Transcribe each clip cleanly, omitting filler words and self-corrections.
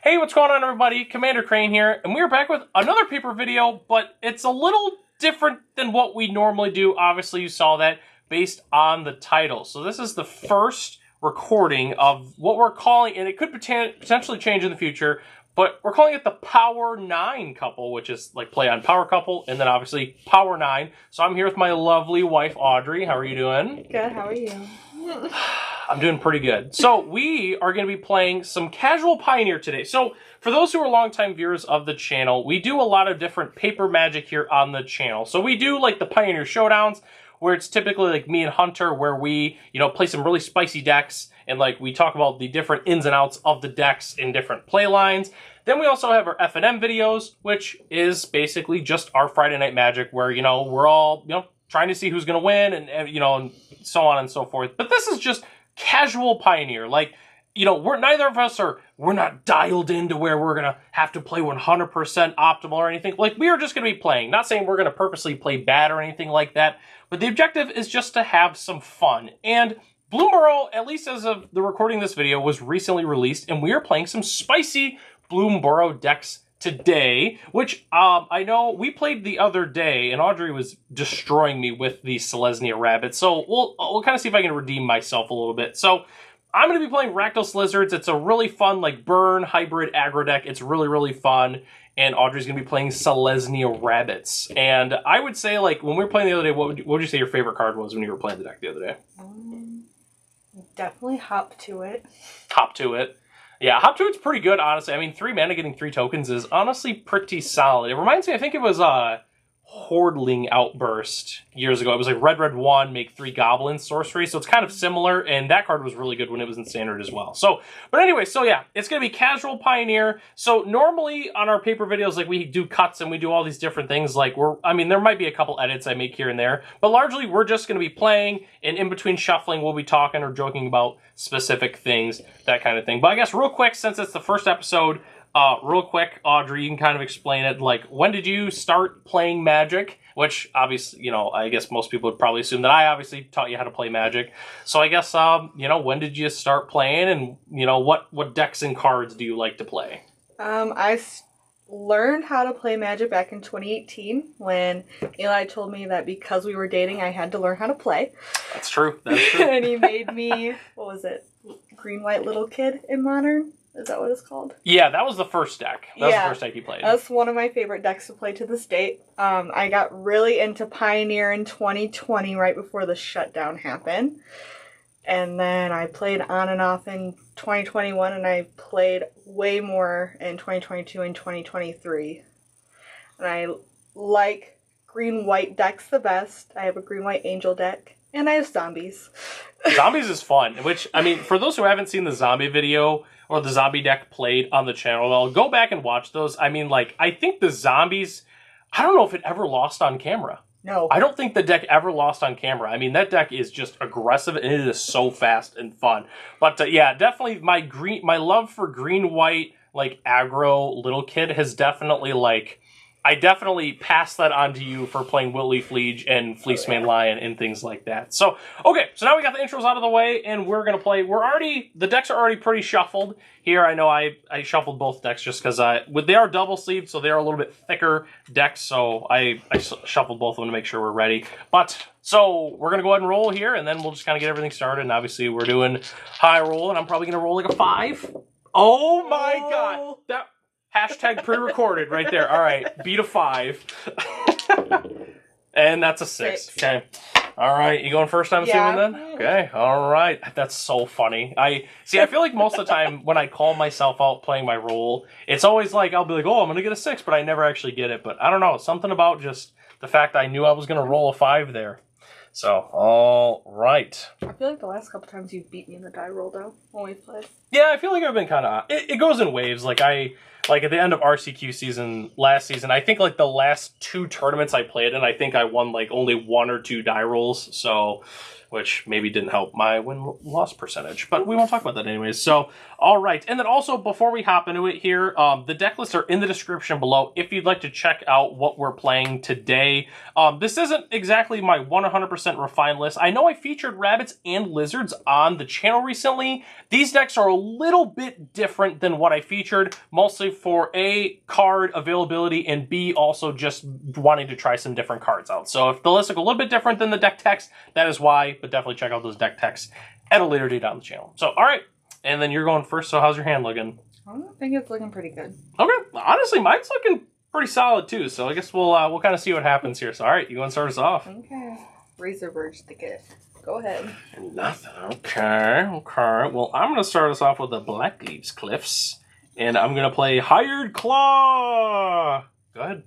Hey, what's going on, everybody? Commander Crane here, and we're back with another paper video, but it's a little different than what we normally do. Obviously, you saw that based on the title. So this is the first recording of what we're calling, and it could potentially change in the future, but we're calling it the Power 9 couple, which is like play on Power Couple, and then obviously Power 9. So I'm here with my lovely wife, Audrey. How are you doing? Good, how are you? I'm doing pretty good. So we are going to be playing some Casual Pioneer today. So for those who are longtime viewers of the channel, we do a lot of different paper magic here on the channel. So we do like the Pioneer Showdowns, where it's typically like me and Hunter, where we, play some really spicy decks, and like we talk about the different ins and outs of the decks in different play lines. Then we also have our F&M videos, which is basically just our Friday Night Magic, where, we're all, trying to see who's going to win, and so on and so forth. But this is just Casual Pioneer. Like, we're neither of us we're not dialed into where we're going to have to play 100% optimal or anything. Like, we are just going to be playing. Not saying we're going to purposely play bad or anything like that, but the objective is just to have some fun. And Bloomborough, at least as of the recording of this video, was recently released, and we are playing some spicy Bloomborough decks today, which I know we played the other day, and Audrey was destroying me with the Selesnya rabbit. So we'll kind of see if I can redeem myself a little bit. So I'm going to be playing Rakdos Lizards. It's a really fun, like, burn hybrid aggro deck. It's really, really fun. And Audrey's going to be playing Selesnya rabbits. And I would say, like, when we were playing the other day, what would you say your favorite card was when you were playing the deck the other day? Definitely Hop to It. Hop to It. Yeah, Hop to It's pretty good, honestly. I mean, 3 mana getting 3 tokens is honestly pretty solid. It reminds me, I think it was Hordling Outburst years ago. It was like red, 1, make 3 goblins sorcery. So it's kind of similar, and that card was really good when it was in standard as well. So, but anyway, so yeah, it's going to be Casual Pioneer. So normally on our paper videos, like, we do cuts and we do all these different things. Like, there might be a couple edits I make here and there, but largely we're just going to be playing, and in between shuffling, we'll be talking or joking about specific things, that kind of thing. But I guess real quick, since it's the first episode, real quick, Audrey, you can kind of explain it. Like, when did you start playing Magic? Which, obviously, I guess most people would probably assume that I obviously taught you how to play Magic. So I guess, when did you start playing, and, what decks and cards do you like to play? I learned how to play Magic back in 2018 when Eli told me that because we were dating, I had to learn how to play. That's true. That's true. And he made me, what was it? Green, White Little Kid in Modern? Is that what it's called? Yeah, that was the first deck. That was the first deck you played. That's one of my favorite decks to play to this date. I got really into Pioneer in 2020, right before the shutdown happened. And then I played on and off in 2021, and I played way more in 2022 and 2023. And I like green-white decks the best. I have a green-white angel deck, and I have zombies. Zombies is fun, which, for those who haven't seen the zombie video or the zombie deck played on the channel, well, go back and watch those. I think the zombies, I don't know if it ever lost on camera. No. I don't think the deck ever lost on camera. That deck is just aggressive, and it is so fast and fun. But yeah, definitely my love for green-white, like, aggro little kid has definitely, like, I definitely passed that on to you for playing Wiltleaf Liege and Fleeceman Lion and things like that. So, okay, so now we got the intros out of the way, and we're going to play. The decks are already pretty shuffled. Here, I know I shuffled both decks just because they are double-sleeved, so they are a little bit thicker decks, so I shuffled both of them to make sure we're ready. But, so, we're going to go ahead and roll here, and then we'll just kind of get everything started, and obviously we're doing high roll, and I'm probably going to roll like a 5. Oh my god! That... Hashtag pre-recorded right there. All right, beat a 5. And that's a 6. Okay. All right, you going first, I'm assuming, then? Okay, all right. That's so funny. I feel like most of the time when I call myself out playing my role, it's always like, I'll be like, oh, I'm going to get a 6, but I never actually get it. But I don't know, something about just the fact I knew I was going to roll a 5 there. So, all right. I feel like the last couple times you've beat me in the die roll, though, when we've played. Yeah, I feel like I've been kind of... It goes in waves. Like, at the end of RCQ season, last season, I think, like, the last 2 tournaments I played in, I think I won, like, only 1 or 2 die rolls. So, which maybe didn't help my win-loss percentage, but we won't talk about that anyways. So, all right. And then also, before we hop into it here, the deck lists are in the description below if you'd like to check out what we're playing today. This isn't exactly my 100% refined list. I know I featured rabbits and lizards on the channel recently. These decks are a little bit different than what I featured, mostly for A, card availability, and B, also just wanting to try some different cards out. So if the lists look a little bit different than the deck text, that is why, but definitely check out those deck texts at a later date on the channel. So, all right. And then you're going first, so how's your hand looking? I think it's looking pretty good. Okay. Honestly, mine's looking pretty solid, too. So I guess we'll kind of see what happens here. So, all right, you want to start us off? Okay. Razor Verge ticket. Go ahead. Nothing. Okay. Well, I'm going to start us off with the Black Leaves Cliffs. And I'm going to play Hired Claw. Go ahead.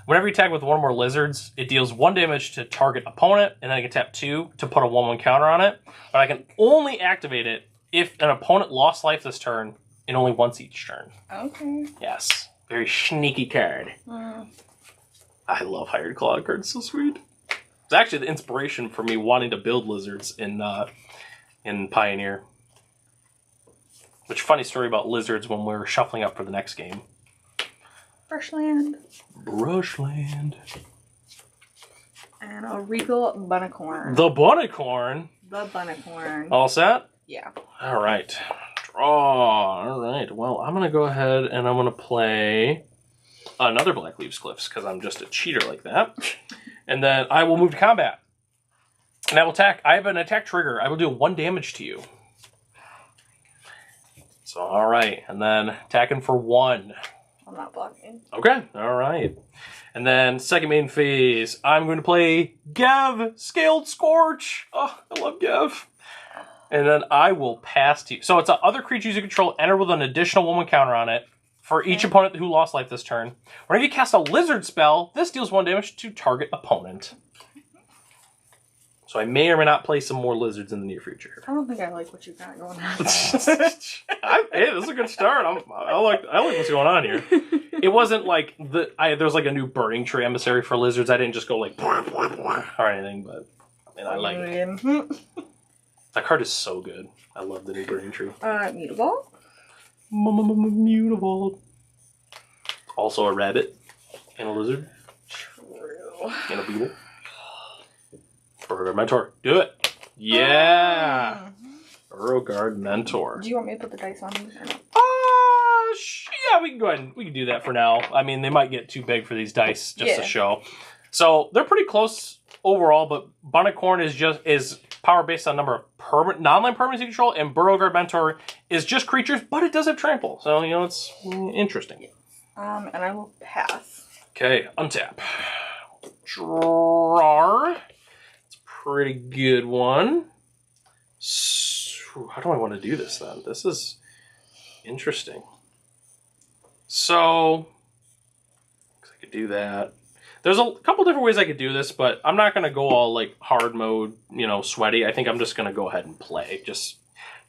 Whenever you attack with one or more lizards, it deals 1 damage to target opponent, and then I can tap 2 to put a 1/1 counter on it. But I can only activate it if an opponent lost life this turn, and only once each turn. Okay. Yes. Very sneaky card. I love Hired Claw cards, so sweet. It's actually the inspiration for me wanting to build lizards in Pioneer. Which, funny story about lizards when we were shuffling up for the next game. Brushland. Brushland. And a Regal Bunnicorn. The Bunnicorn. The Bunnicorn. All set? Yeah. All right. Draw. All right. Well, I'm going to go ahead and I'm going to play another Black Leaves Cliffs because I'm just a cheater like that. And then I will move to combat. And I will attack. I have an attack trigger. I will do 1 damage to you. So, all right. And then attacking for 1. I'm not blocking. Okay, all right. And then second main phase, I'm going to play Gev, Scaled Scorch. Oh, I love Gev. And then I will pass to you. So it's other creatures you control enter with an additional 1/1 counter on it for each opponent who lost life this turn. Whenever you cast a lizard spell, this deals 1 damage to target opponent. So I may or may not play some more lizards in the near future. I don't think I like what you got going on. Hey, this is a good start. I like what's going on here. It wasn't like there's like a new burning tree emissary for lizards. I didn't just go like or anything, but I mean, I like it. That card is so good. I love the new burning tree. Mutable. Mutable. Also a rabbit and a lizard. True. And a beetle. Beauregard Mentor. Do it. Yeah. Beauregard Mentor. Do you want me to put the dice on these or not? Yeah, we can go ahead and we can do that for now. I mean, they might get too big for these dice just to show. So they're pretty close overall, but Bunnicorn is power based on number of non-land permanents you control, and Beauregard Mentor is just creatures, but it does have trample. So, it's interesting. And I will pass. Okay, untap. Draw. Pretty good one. So, how do I want to do this then? This is interesting. So, I could do that. There's a couple different ways I could do this, but I'm not going to go all like hard mode, sweaty. I think I'm just going to go ahead and play. Just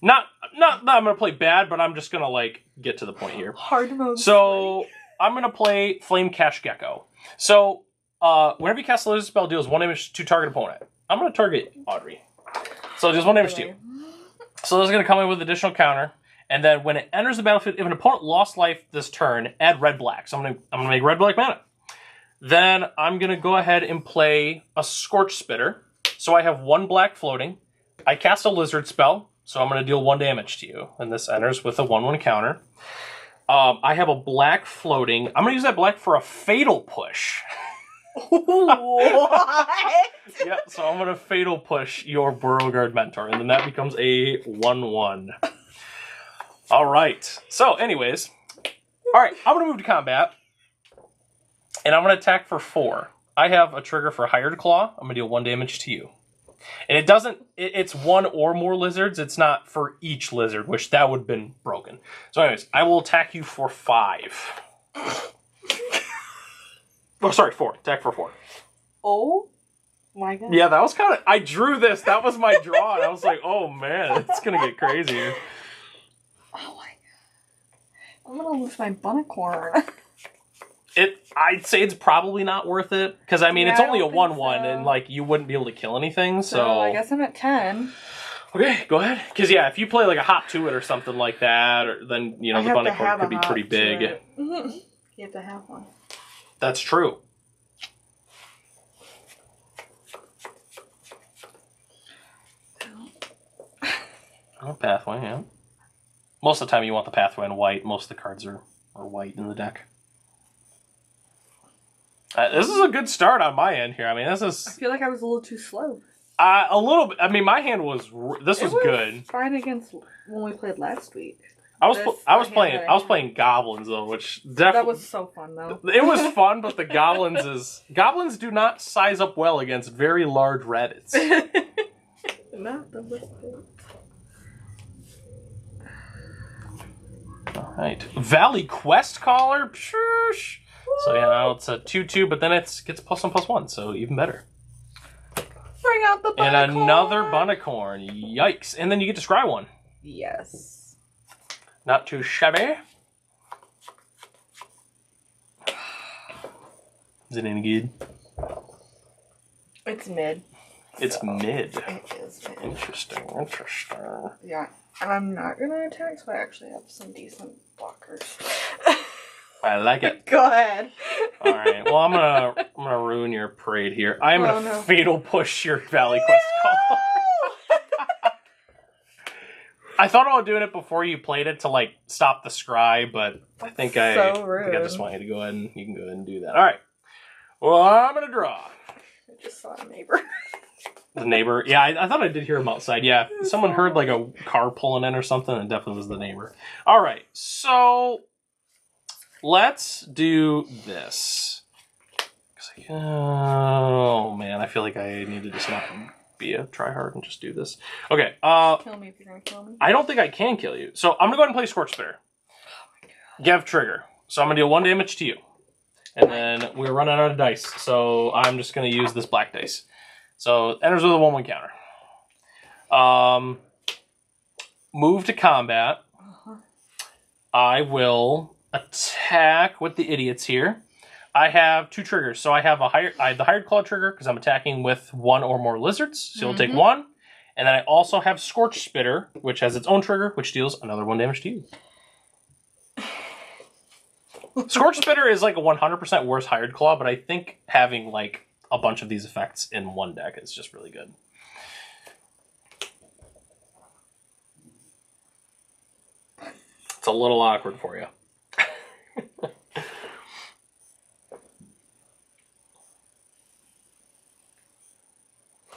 not that I'm going to play bad, but I'm just going to like get to the point here. Hard mode. So, sweaty. I'm going to play Flame Cash Gecko. So, whenever you cast a lizard spell, deals 1 damage to target opponent. I'm going to target Audrey. So just 1 damage to you. So this is going to come in with additional counter. And then when it enters the battlefield, if an opponent lost life this turn, add red-black. So I'm going to make red-black mana. Then I'm going to go ahead and play a Scorch Spitter. So I have 1 black floating. I cast a lizard spell. So I'm going to deal 1 damage to you. And this enters with a 1/1 counter. I have a black floating. I'm going to use that black for a Fatal Push. What? Yeah, so I'm going to Fatal Push your Beauregard Mentor, and then that becomes a 1/1. All right. So, anyways. All right, I'm going to move to combat, and I'm going to attack for 4. I have a trigger for Hired Claw. I'm going to deal 1 damage to you. And it doesn't, it's 1 or more lizards. It's not for each lizard, which that would have been broken. So, anyways, I will attack you for 5. Oh, sorry, 4. Attack for 4. Oh my god. Yeah, that was kind of... I drew this. That was my draw. And I was like, oh, man, it's going to get crazy here. Oh my god. I'm going to lose my Bunnicorn. I'd say it's probably not worth it. Because, I mean, Yeah, it's I only a don't 1-1, think so. and, like, you wouldn't be able to kill anything, so... I guess I'm at 10. Okay, go ahead. Because, yeah, if you play, like, a hop to it or something like that, then, you know, the bunny card could be pretty big. You have to have one. That's true. Oh, pathway, yeah. Most of the time you want the pathway in white. Most of the cards are white in the deck. This is a good start on my end here. I mean, this is... I feel like I was a little too slow. A little bit. I mean, my hand was... This was good. Fine against when we played last week. I was playing goblins though, which definitely... That was so fun though. It was fun, but the goblins do not size up well against very large rabbits. Not the list. Alright. Valley Quest Caller? Pshoosh. So yeah, now it's a 2/2, but then it gets +1/+1, so even better. Bring out the Bunnicorn! And another Bunnicorn. Yikes. And then you get to scry one. Yes. Not too shabby. Is it any good? It's mid. It's mid. It is mid. Interesting. Yeah. And I'm not going to attack, so I actually have some decent blockers. I like it. Go ahead. All right. Well, I'm gonna ruin your parade here. I'm gonna fatal push your Valley Quest call. I thought about doing it before you played it to like stop the scry, but I think I just want you to go ahead and you can go ahead and do that. All right. Well, I'm gonna draw. I just saw a neighbor. The neighbor. Yeah, I thought I did hear him outside. Yeah, someone heard like a car pulling in or something. It definitely was the neighbor. All right. So let's do this. Oh man, I feel like I need to just not be a tryhard and just do this. Okay. Kill me if you're gonna kill me. I don't think I can kill you. So I'm gonna go ahead and play Scorch Spitter. Oh my god. Gev trigger. So I'm gonna deal 1 damage to you. And then we're running out of dice. So I'm just gonna use this black dice. So enters with a 1/1 counter. Move to combat. I will attack with the idiots here. I have 2 triggers. So I have the Hired Claw trigger because I'm attacking with 1 or more lizards. So you'll take 1. And then I also have Scorch Spitter, which has its own trigger, which deals another 1 damage to you. Scorch Spitter is like a 100% worse Hired Claw, but I think having like a bunch of these effects in one deck is just really good. It's a little awkward for you.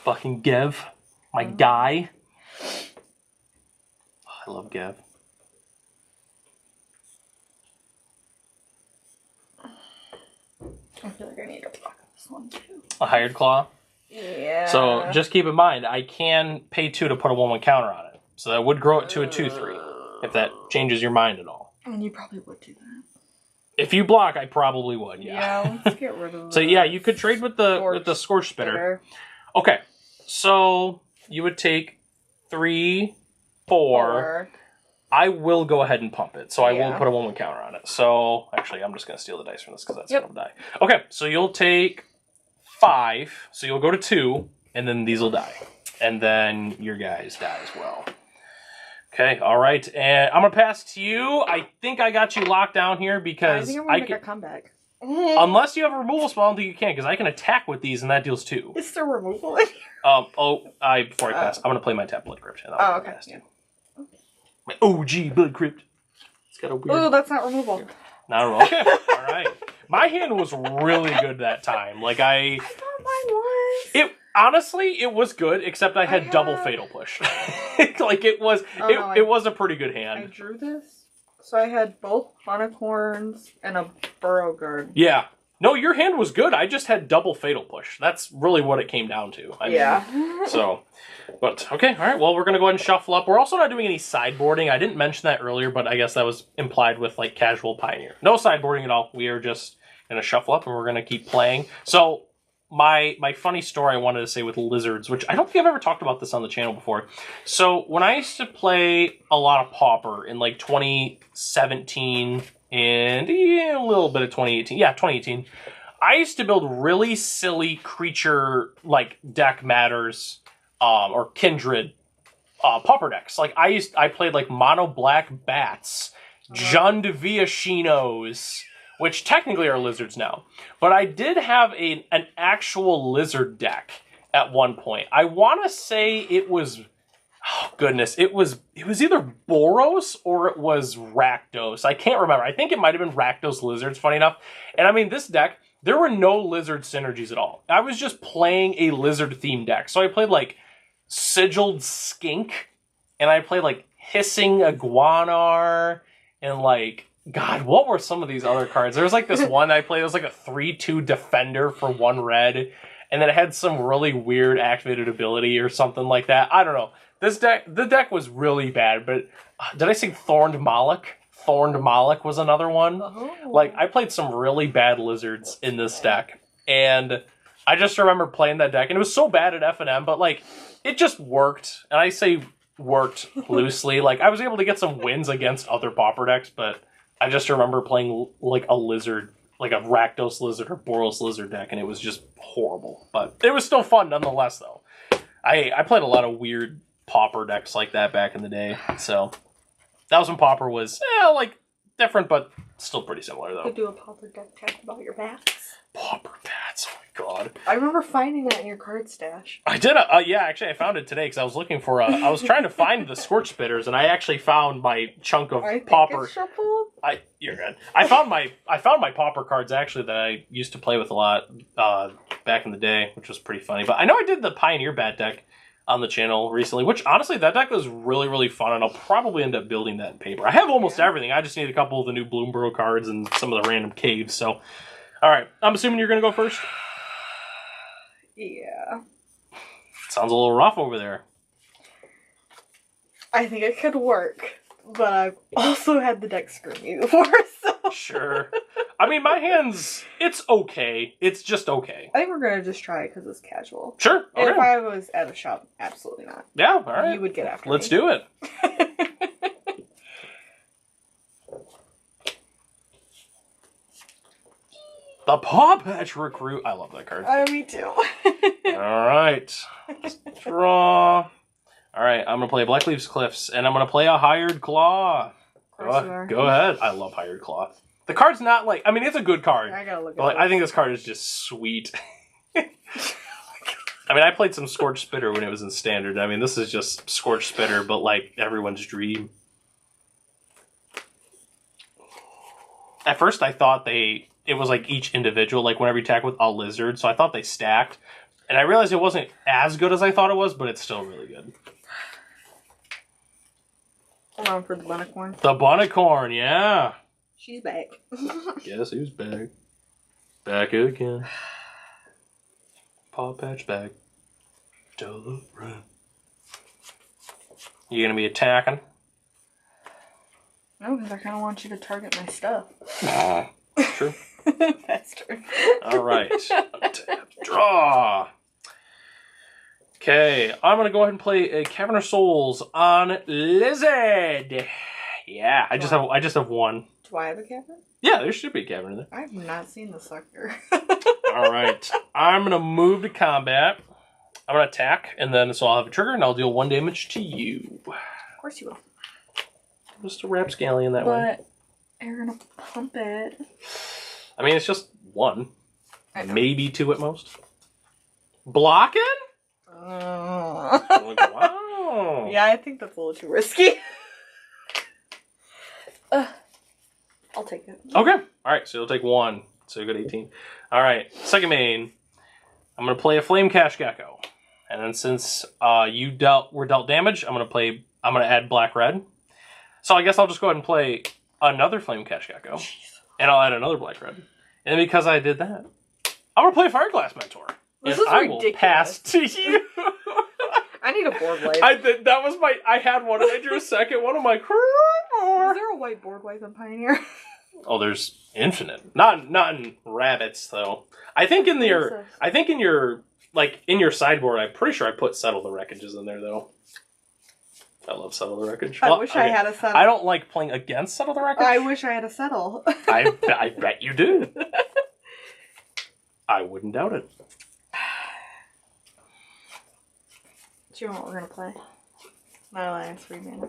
Fucking Gev. My guy. Oh, I love Gev. I feel like I need to block this one too. A Hired Claw? Yeah. So just keep in mind, I can pay 2 to put a 1/1 counter on it. So that would grow it to a 2/3, if that changes your mind at all. And you probably would do that. If you block, I probably would, yeah. Yeah, let's get rid of So yeah, you could trade with the Scorch Spitter. Okay, so you would take 3, 4. I will go ahead and pump it, so I will put a 1/1 counter on it. So actually, I'm just going to steal the dice from this because that's going to die. Okay, so you'll take 5, so you'll go to 2, and then these will die. And then your guys die as well. Okay, all right, and I'm going to pass to you. I think I got you locked down here because I think I'm going to make a comeback. Unless you have a removal spell, I don't think you can, because I can attack with these, and that deals 2. Is there removal in here? Before I pass, I'm going to play my tap Blood Crypt. And I'll okay. Pass my OG Blood Crypt. It's got a weird... Oh, that's not removal. Not removal. Okay, all right. My hand was really good that time. Like, I thought mine was. Honestly, it was good, except I had double Fatal Push. Like, it was a pretty good hand. I drew this, so I had both Bunnicorns and a Burrow Guard. Yeah. No, your hand was good. I just had double Fatal Push. That's really what it came down to. I mean, so, but, okay, all right. Well, we're going to go ahead and shuffle up. We're also not doing any sideboarding. I didn't mention that earlier, but I guess that was implied with, like, Casual Pioneer. No sideboarding at all. We are just going to shuffle up, and we're going to keep playing. So, my funny story I wanted to say with lizards, which I don't think I've ever talked about this on the channel before. So, when I used to play a lot of Pauper in, like, 2017, and yeah, a little bit of 2018. Yeah, 2018. I used to build really silly creature like deck matters or kindred pauper decks. Like I played like mono black bats, John de Viashinos, which technically are lizards now. But I did have an actual lizard deck at one point. I want to say it was, oh goodness, it was either Boros or it was Rakdos. I can't remember. I think it might have been Rakdos lizards, funny enough. And I mean, this deck, there were no lizard synergies at all. I was just playing a lizard themed deck. So I played like Sigiled Skink, and I played like Hissing Iguanar, and like, God, what were some of these other cards? There was like this one I played, it was like a 3/2 defender for 1 red, and then it had some really weird activated ability or something like that. I don't know. The deck was really bad, but did I say Thorned Moloch? Thorned Moloch was another one. Oh. Like, I played some really bad lizards in this deck, and I just remember playing that deck, and it was so bad at F&M, but like, it just worked, and I say worked loosely. Like, I was able to get some wins against other pauper decks, but I just remember playing like a lizard, like a Rakdos lizard or Boros lizard deck, and it was just horrible. But it was still fun nonetheless, though. I played a lot of weird pauper decks like that back in the day, so that was when pauper was like different, but still pretty similar though. You could do a pauper deck tag about your bats. Pauper bats, oh my god! I remember finding that in your card stash. I did. Yeah, actually, I found it today because I was looking for I was trying to find the Scorch Spitters, and I actually found my chunk of pauper. You're good. I found my pauper cards actually that I used to play with a lot back in the day, which was pretty funny. But I know I did the Pioneer Bat deck on the channel recently, which honestly that deck was really, really fun, and I'll probably end up building that in paper. I have almost everything. I just need a couple of the new Bloomborough cards and some of the random caves. So, all right, I'm assuming you're gonna go first. Yeah. Sounds a little rough over there. I think it could work, but I've also had the deck screw me before, so... Sure. I mean, my hands, it's okay. It's just okay. I think we're gonna just try it because it's casual. Sure. Okay. If I was at a shop, absolutely not. Yeah, all right. You would get after Let's me. do it. The Paw Patch Recruit. I love that card. Me too. All right. Let's draw. All right, I'm going to play Blackleaf's Cliffs, and I'm going to play a Hired Claw. Of course you are. Go ahead. I love Hired Claw. The card's not like... I mean, it's a good card. I gotta look at it. But I think this card is just sweet. I mean, I played some Scorch Spitter when it was in Standard. I mean, this is just Scorch Spitter, but like everyone's dream. At first, I thought it was like each individual, like whenever you attack with a lizard, so I thought they stacked. And I realized it wasn't as good as I thought it was, but it's still really good. Hold on for the Bunnicorn. The Bunnicorn, yeah. She's back. Guess who's back? Back again. Paw Patch back. To the run. You gonna be attacking? No, because I kind of want you to target my stuff. True. Faster. All right. Tap, draw. Okay, I'm gonna go ahead and play a Cavern of Souls on Lizard. Yeah, I just have one. Do I have a cavern? Yeah, there should be a cavern in there. I've not seen the sucker. All right, I'm gonna move to combat. I'm gonna attack, and then so I'll have a trigger, and I'll deal 1 damage to you. Of course you will. Just a rapscallion that way. But you're gonna pump it. I mean, it's just 1, maybe 2 at most. Blocking? Wow. Yeah, I think that's a little too risky. I'll take it. Okay. All right, so you'll take 1. So you got 18. All right, second main. I'm going to play a Flame Cash Gecko. And then since we're dealt damage, I'm going to add black-red. So I guess I'll just go ahead and play another Flame Cash Gecko. And I'll add another black-red. And because I did that, I'm going to play Fireglass Mentor. This and is I ridiculous. will pass to you. I need a board wipe. I had one and I drew a second one. I'm like, is there a white board wipe in Pioneer? Oh, there's infinite. Not in rabbits though. I think in your sideboard, I'm pretty sure I put Settle the Wreckages in there though. I love Settle the Wreckage. I wish I had a settle. I don't like playing against Settle the Wreckage. I wish I had a settle. I bet you do. I wouldn't doubt it. Do you know what we're going to play? My last 3 mana.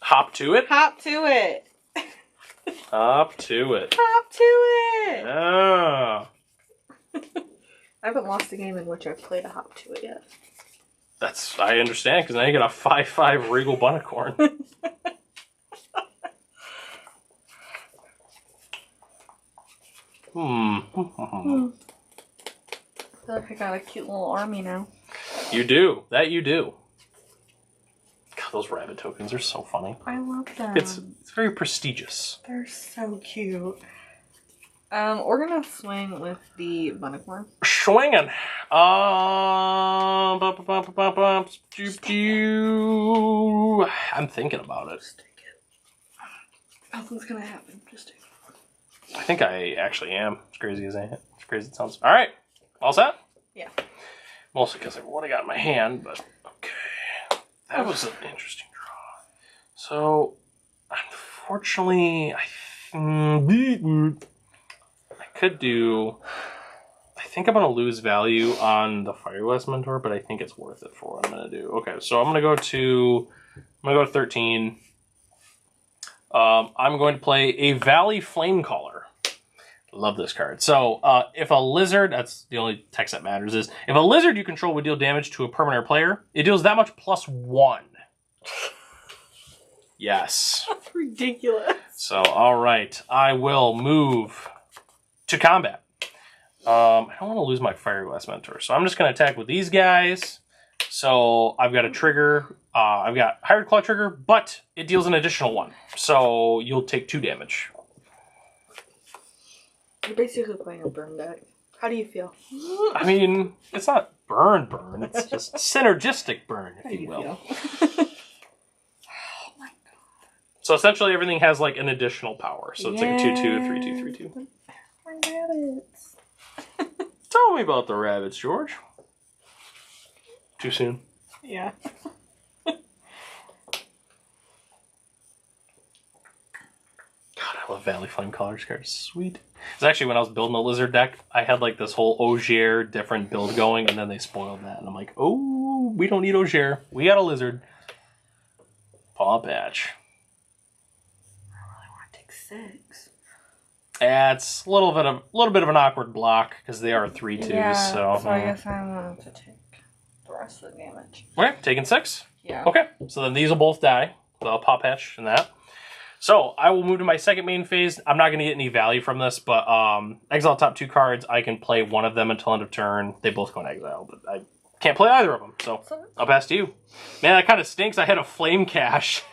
Hop to it? Hop to it. Hop to it. Hop to it. Ah. I haven't lost a game in which I've played a hop to it yet. I understand, because now you got a 5/5 Regal Bunnicorn. I feel like I got a cute little army now. You do. That you do. God, those rabbit tokens are so funny. I love them. It's very prestigious. They're so cute. We're gonna swing with the Bunnicorn. Swinging. I'm thinking about it. Just take it. Nothing's gonna happen. Just take it. I think I actually am. As crazy as it sounds. All right. All set? Yeah. Mostly because of what I got in my hand, but okay. That was an interesting draw. So, unfortunately, I could do... I think I'm going to lose value on the Fireglass Mentor, but I think it's worth it for what I'm going to do. Okay, so I'm going to go to 13. I'm going to play a Valley Flamecaller. Love this card. So, if a lizard, that's the only text that matters, is if a lizard you control would deal damage to a permanent player, it deals that much +1. Yes. That's ridiculous. So, alright. I will move to combat. I don't want to lose my Fireglass Mentor, so I'm just going to attack with these guys. So, I've got a trigger. I've got Hired Claw trigger, but it deals an additional 1. So, you'll take 2 damage. You're basically playing a burn deck. How do you feel? I mean, it's not burn. It's just synergistic burn, if you will. Oh my god. So essentially everything has like an additional power. So it's like a 2/2, 3/2, 3/2. My rabbits. Tell me about the rabbits, George. Too soon? Yeah. God, I love Valley Flamecaller cards. Sweet. It's actually when I was building the lizard deck, I had like this whole Ogier different build going, and then they spoiled that. And I'm like, oh, we don't need Ogier. We got a lizard. Paw Patch. I really want to take 6. Yeah, it's a little bit of an awkward block because they are 3/2s. Yeah, so I guess I'm going to take the rest of the damage. Okay, taking 6. Yeah. Okay, so then these will both die. The Paw Patch and that. So I will move to my second main phase. I'm not going to get any value from this, but exile top 2 cards. I can play one of them until end of turn. They both go in exile, but I can't play either of them. So I'll pass to you. Man, that kind of stinks. I had a Flame Cache.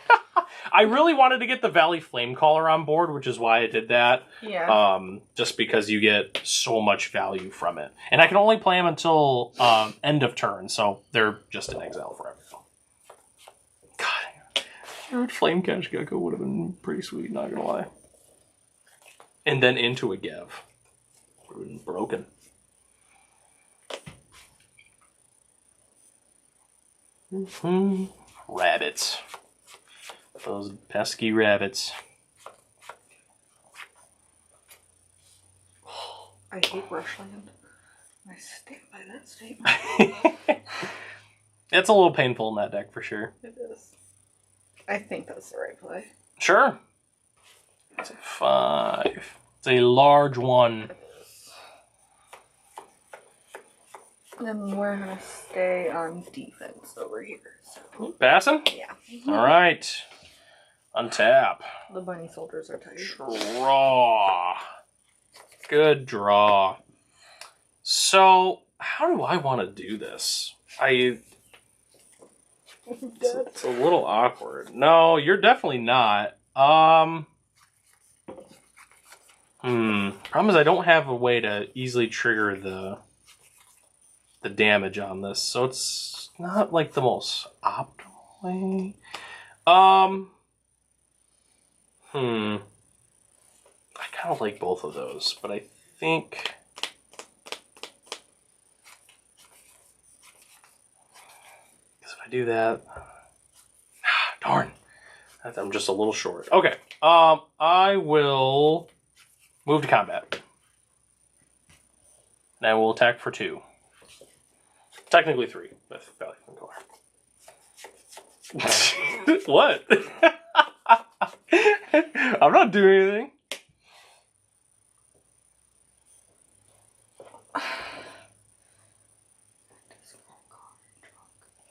I really wanted to get the Valley Flamecaller on board, which is why I did that. Yeah. Just because you get so much value from it. And I can only play them until end of turn, so they're just in exile forever. God, Flame Cache Gecko would have been pretty sweet, not gonna lie. And then into a Gev. Would have been broken. Rabbits. Those pesky rabbits. I hate Rushland. I stand by that statement. It's a little painful in that deck for sure. It is. I think that's the right play. Sure. It's a 5. It's a large 1. And we're going to stay on defense over here. So. Passing? Yeah. Alright. Untap. The bunny soldiers are tired. Draw. Good draw. So, how do I want to do this? It's a little awkward. No, you're definitely not. Problem is I don't have a way to easily trigger the damage on this, so it's not like the most optimal way. I kind of like both of those, but I think because if I do that, Darn. I'm just a little short. Okay. I will move to combat. And I will attack for 2. Technically 3 with Valley Flame Color. What? I'm not doing anything.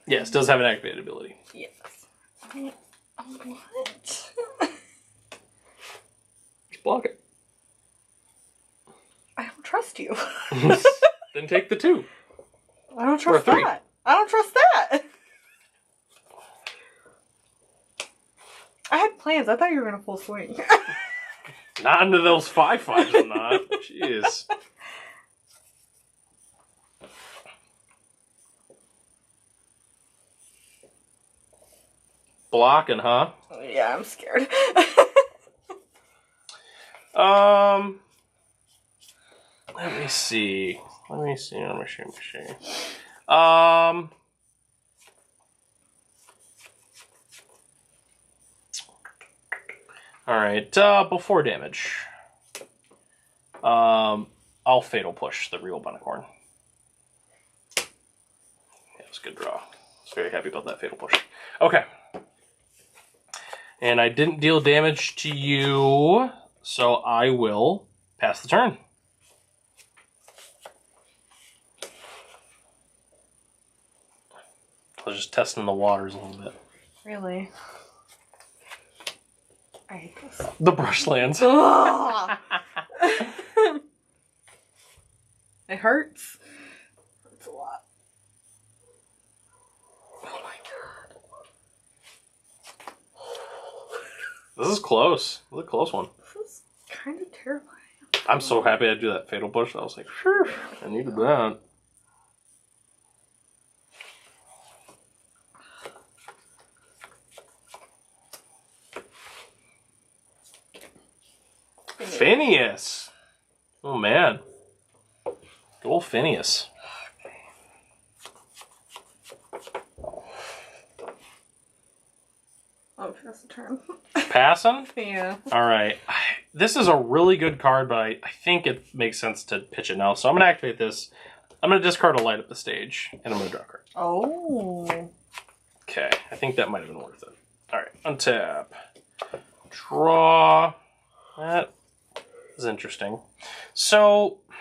Yes, does have an activated ability. Yes. What? Just block it. I don't trust you. Then take the 2. I don't trust that. I don't trust that. I had plans. I thought you were going to full swing. Not into those 5/5s, I'm not. Jeez. Blocking, huh? Yeah, I'm scared. Let me see. Let me see. Alright, before damage. I'll Fatal Push the real Unicorn. Yeah, it was a good draw. I was very happy about that Fatal Push. Okay. And I didn't deal damage to you, so I will pass the turn. I was just testing the waters a little bit. Really? I hate this. The brush lands. It hurts. It's a lot. Oh my god. This is close. This is a close one. This is kind of terrifying. I'm so happy I do that Fatal Push. I was like, sure, I needed that. Phineas. Oh, man. Good old Phineas. Oh, pass the turn. Passing? Yeah. All right. This is a really good card, but I think it makes sense to pitch it now. So I'm going to activate this. I'm going to discard a light up the stage, and I'm going to draw a card. Oh. Okay. I think that might have been worth it. All right. Untap. Draw. That is interesting. So, man,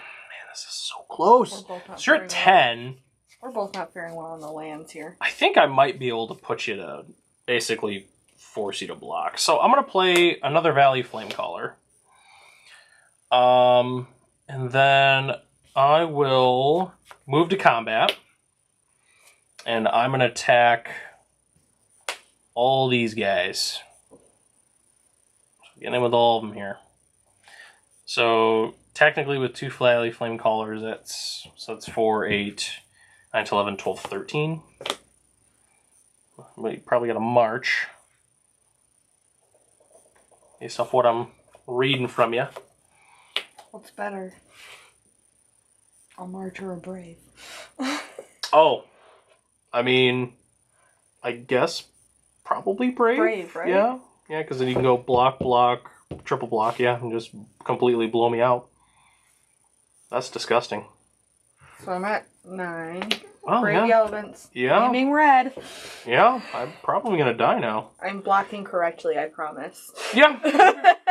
this is so close. So you're at 10. We're both not faring well on the lands here. I think I might be able to put you to basically force you to block. So I'm going to play another Valley Flamecaller. And then I will move to combat. And I'm going to attack all these guys. So get in with all of them here. So technically with 2 Valley Flamecallers, that's 4, 8, 9, 11, 12, 13. We probably got a march. Based off what I'm reading from you. What's better? A march or a brave? Oh. I mean, I guess probably brave. Brave, right? Yeah. Yeah, because then you can go block, block, triple block, yeah, and just completely blow me out. That's disgusting. So I'm at 9. Oh, Brave yeah. Elements. Yeah. Aiming red. Yeah, I'm probably going to die now. I'm blocking correctly, I promise. Yeah.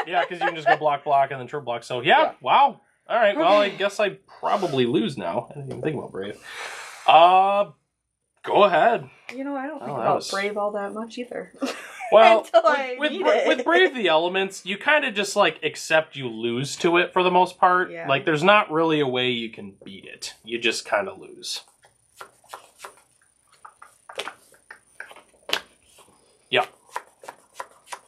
Yeah, because you can just go block, block, and then triple block. So, yeah. Wow. All right, well, I guess I probably lose now. I didn't even think about Brave. Go ahead. You know, I don't think about Brave all that much either. Well, with Brave the Elements, you kind of just, like, accept you lose to it for the most part. Yeah. Like, there's not really a way you can beat it. You just kind of lose. Yeah.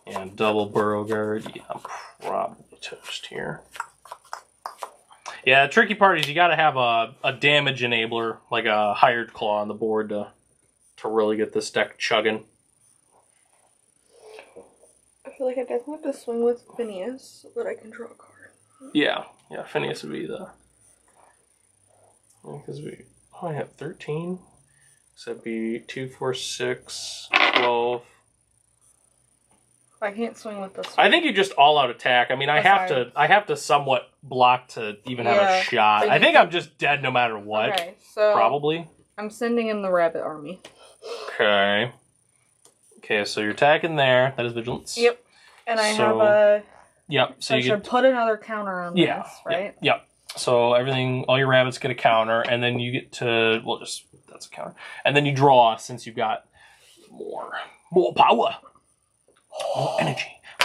And double Burrow Guard. Yeah, I'm probably toast here. Yeah, the tricky part is you got to have a damage enabler, like a Hired Claw on the board to really get this deck chugging. I feel like I definitely have to swing with Phineas so that I can draw a card. Yeah, Phineas would be the... Because we only have 13. So that'd be 2, 4, 6, 12, I can't swing with this. I think you just all out attack. I mean, I have to somewhat block to even have a shot. I think I'm just dead no matter what. Okay, so probably. I'm sending in the rabbit army. Okay. Okay, so you're attacking there. That is vigilance. Yep. And I have a. Yep. So I should put another counter on this, right? Yep. So all your rabbits get a counter, and then you get to that's a counter, and then you draw since you've got more power,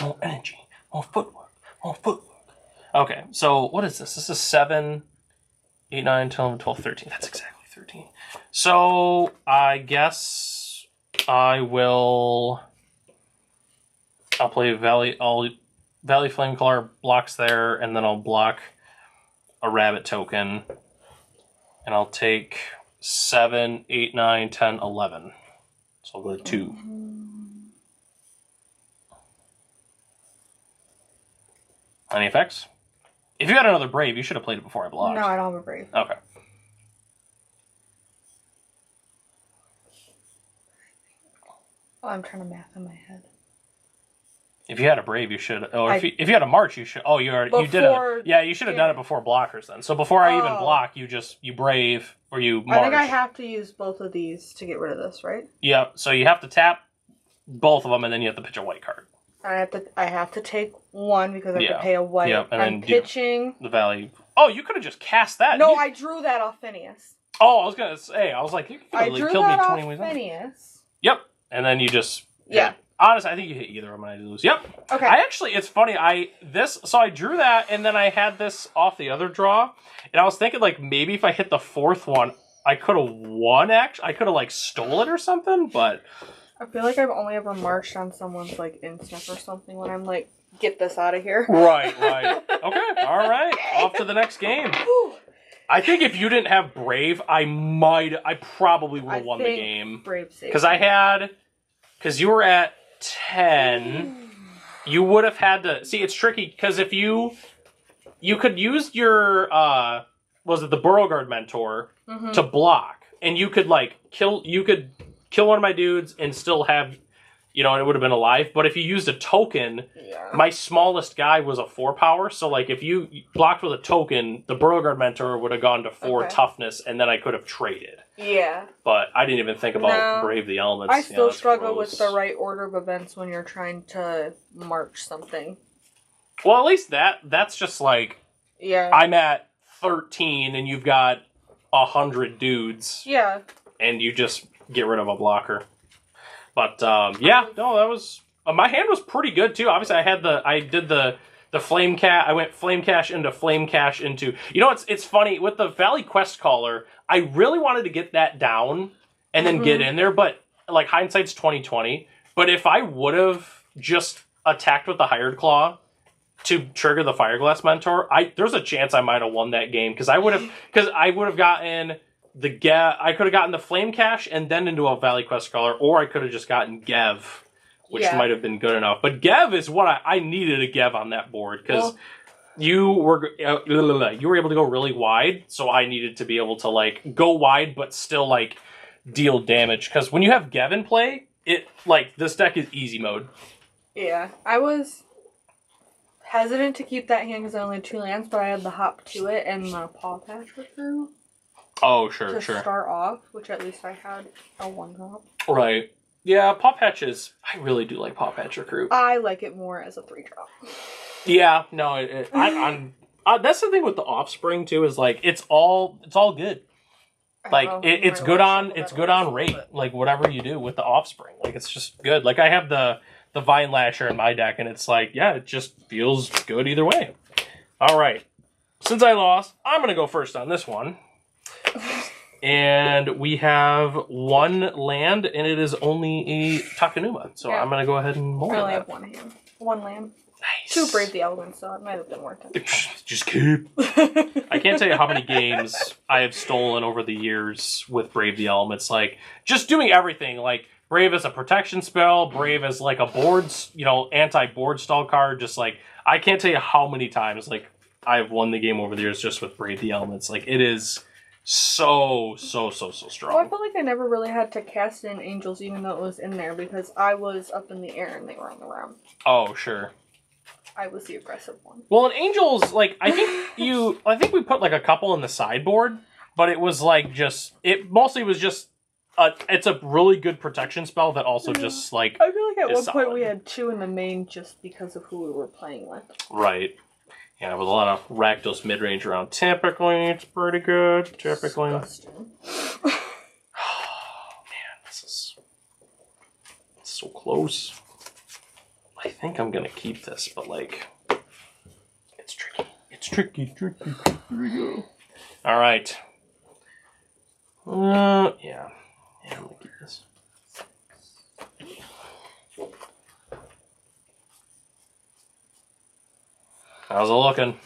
more energy, more footwork. Okay, so what is this? This is 7, 8, 9, 10, 11, 12, 13. That's exactly 13. So I guess I'll play Valley Flamecaller blocks there, and then I'll block a rabbit token, and I'll take 7, 8, 9, 10, 11. So I'll go to 2. Any effects? If you had another Brave, you should have played it before I blocked. No, I don't have a Brave. Okay. Oh, I'm trying to math in my head. If you had a Brave, you should. Oh, if you had a March, you should. Oh, you did it. Yeah, you should have done it before blockers then. So before I even block, you Brave or you March. I think I have to use both of these to get rid of this, right? Yeah. So you have to tap both of them, and then you have to pitch a white card. I have to take one because I have to pay a white. Yep, and I'm pitching the Valley. Oh, you could have just cast that. No, I drew that off Phineas. Oh, I was gonna say. I was like, you could have killed me 20 ways. Phineas. Yep, and then you just Honestly, I think you hit either of them and I lose. Yep. Okay. It's funny. I drew that, and then I had this off the other draw, and I was thinking like maybe if I hit the fourth one, I could have won. Actually, I could have like stole it or something, but I feel like I've only ever marched on someone's like instant or something when I'm like, get this out of here. Right. Okay. All right. Off to the next game. I think if you didn't have Brave, I probably would have won the game. Brave saved. Because you were at 10, you would have had to see. It's tricky because if you could use your was it the Beauregard Mentor to block, and you could kill one of my dudes and still have, it would have been alive. But if you used a token, my smallest guy was a 4 power. So if you blocked with a token, the Beauregard Mentor would have gone to 4 toughness, and then I could have traded. Yeah. But I didn't even think about Brave the Elements. I still struggle with the right order of events when you're trying to march something. Well, at least that's just I'm at 13 and you've got 100 dudes. Yeah. And you just get rid of a blocker. But that was my hand was pretty good too. Obviously, I did the flame cat. I went flame cash into. It's funny with the Valley Quest Caller. I really wanted to get that down and then get in there, but hindsight's 20/20. But if I would have just attacked with the Hired Claw to trigger the Fireglass Mentor, there's a chance I might have won that game because I would have gotten I could have gotten the Flame Cash and then into a Valley Quest Caller, or I could have just gotten Gev, which might have been good enough. But Gev is what I needed a Gev on that board because you were able to go really wide, so I needed to be able to go wide but still deal damage. Because when you have Gev in play, it this deck is easy mode. Yeah, I was hesitant to keep that hand because I only had 2 lands, but I had the hop to it and the Paw Patch Recruit. Oh, sure. Start off, which at least I had a 1-drop. Right. Yeah, Paw Patch I really do like Paw Patch Recruit. I like it more as a 3-drop. Yeah, no, I'm that's the thing with the Offspring too is it's all good. It's good on rate. Whatever you do with the Offspring, it's just good. I have the Vine Lasher in my deck, and it's it just feels good either way. All right, since I lost, I'm gonna go first on this one. And we have 1 land, and it is only a Takenuma. So I'm going to go ahead and mold it. I only have 1 hand. 1 land. Nice. 2 Brave the Elements, so it might have been worth it. Just keep. I can't tell you how many games I have stolen over the years with Brave the Elements. Just doing everything. Brave as a protection spell, Brave as a boards, anti-board stall card. Just I can't tell you how many times I've won the game over the years just with Brave the Elements. It is so Well, I strong. feel like I never really had to cast in Angels, even though it was in there, because I was up in the air and they were on the ground. Oh, sure. I was the aggressive one. Well, in Angels, like, I think we put, like, a couple in the sideboard, but it was, like, it mostly was just, it's a really good protection spell that also just, like, I feel like at one point solid. we had 2 in the main just because of who we were playing with. Right. Yeah, with a lot of Rakdos mid-range around, typically, it's pretty good, typically. Disgusting. Oh, man, this is so close. I think I'm gonna keep this, but, like, it's tricky. It's tricky. Here we go. All right. Yeah, I'm gonna keep this. How's it looking?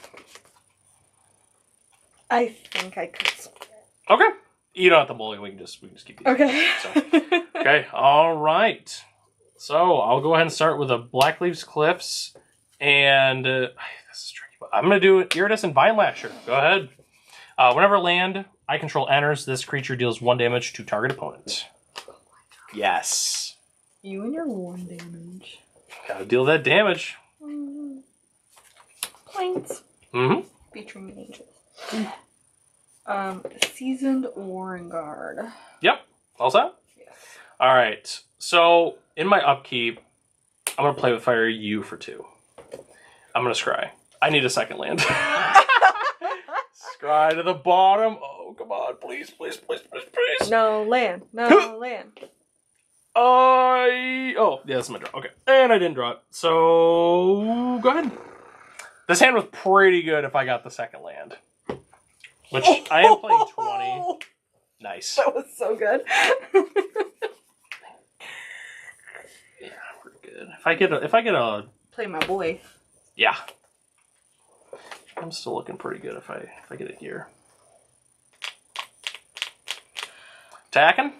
I think I could split it. Okay. You don't have to bully. We can just keep these. Okay. So, okay. All right. So I'll go ahead and start with the Blackleaves Cliffs, and this is tricky. But I'm gonna do Iridescent Vine Lasher. Go ahead. Whenever land I control enters, this creature deals 1 damage to target opponent. Yes. You and your 1 damage. Gotta deal that damage. Points. Mm-hmm. Featuring Angels. Seasoned Warren Guard. Yep. All set? Yes. All right. So in my upkeep, I'm gonna play with fire you for 2. I'm gonna scry. I need a second land. Scry to the bottom. Oh, come on, please. No land. No land. Oh, yeah, that's my draw. Okay. And I didn't draw it. So go ahead. This hand was pretty good if I got the second land. Which I am playing 20. Nice. That was so good. Yeah, pretty good. If I get a Play my boy. yeah. I'm still looking pretty good if I get it here. Attacking?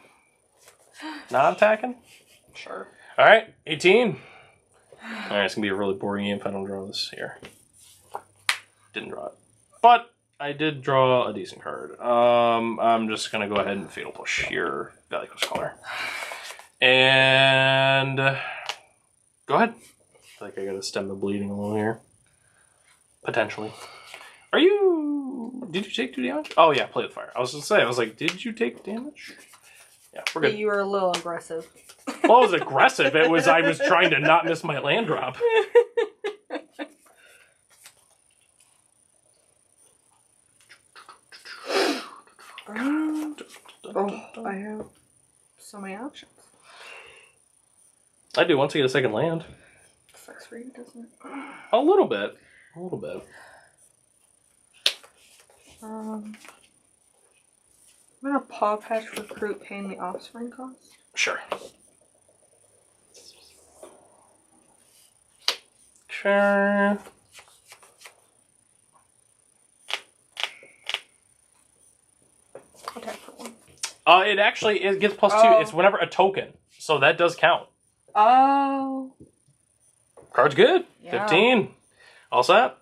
Not attacking? Sure. Alright, 18. Alright, it's gonna be a really boring game if I don't draw this here. Didn't draw it. But I did draw a decent card. I'm just gonna go ahead and Fatal Push your Valley Coast Caller. And go ahead. I feel like I gotta stem the bleeding a little here. Potentially. Did you take 2 damage? Oh yeah, play with fire. I was gonna say, did you take damage? Yeah, we're good. You were a little aggressive. Well, it was aggressive. I was trying to not miss my land drop. I have so many options. I do once I get a second land. Sucks for you, doesn't it? A little bit. I'm gonna paw patch recruit paying the offspring cost. Sure. Sure. Attack for 1. It gets +2. Oh. It's whenever a token. So that does count. Oh. Card's good. Yeah. 15. All set?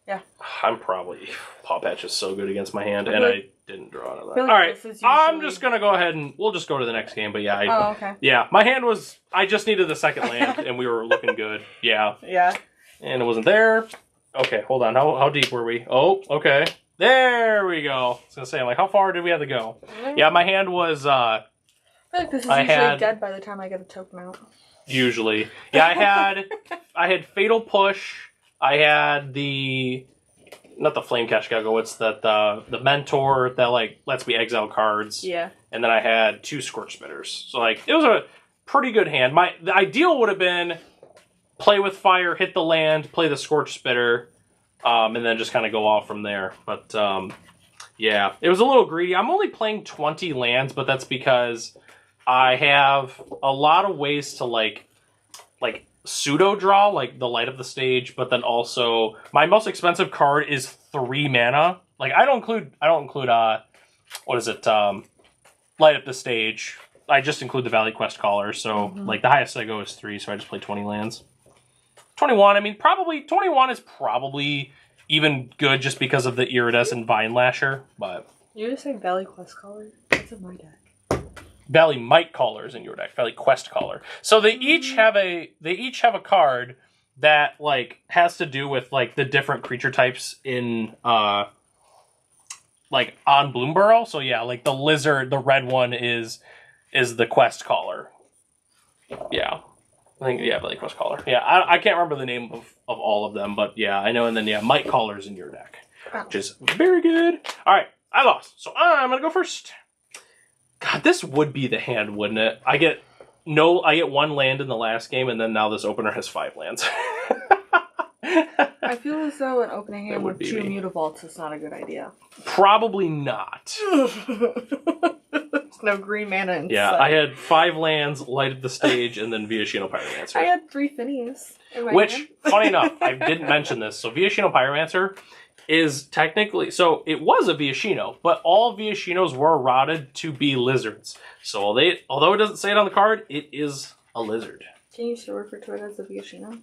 Yeah. I'm probably... Paw Patch is so good against my hand, I and feel I didn't draw out of that. feel like All right. this is I'm usually- just going to go ahead and... We'll just go to the next game, but yeah. Oh, okay. Yeah, my hand was... I just needed the second land, and we were looking good. Yeah. Yeah. And it wasn't there. Okay, hold on. How deep were we? Oh, okay. There we go. I was going to say, I'm like, how far did we have to go? Yeah, my hand was... I feel like this is usually dead by the time I get a token out. Usually. Yeah, I had Fatal Push. I had not the Flame Cash Gecko, what's that, the Mentor that, like, lets me exile cards. Yeah. And then I had 2 Scorch Spitters. So, like, it was a pretty good hand. The ideal would have been play with fire, hit the land, play the Scorch Spitter, and then just kind of go off from there. But, yeah, it was a little greedy. I'm only playing 20 lands, but that's because I have a lot of ways to, like pseudo draw, like the Light Up the Stage, but then also my most expensive card is 3 mana. Like I don't include what is it? Light Up the Stage. I just include the Valley Quest Caller, so like the highest I go is 3, so I just play 20 lands. 21, I mean 21 is probably even good just because of the Iridescent Vine Lasher, but You just say Valley Quest Caller? That's in my deck. Valley Might Caller is in your deck. Valley Quest Caller. So they each have a card that like has to do with like the different creature types in like on Bloomburrow. So yeah, like the lizard, the red one is the Quest Caller. Yeah. I think, yeah, Valley Quest Caller. Yeah, I can't remember the name of all of them, but yeah, I know. And then, yeah, Might Caller's in your deck, which is very good. All right, I lost. So I'm going to go first. God, this would be the hand, wouldn't it? I get one land in the last game, and then now this opener has 5 lands. I feel as though an opening hand with 2 Mutavaults is not a good idea. Probably not. No green mana in Yeah, sight. I had 5 lands, lighted the stage, and then Viashino Pyromancer. I had 3 Finneys in my Which, hand. funny enough, I didn't mention this. So Viashino Pyromancer is technically... So it was a Viashino, but all Viashinos were rotted to be lizards. So although it doesn't say it on the card, it is a lizard. Can you still refer to it as a Viashino?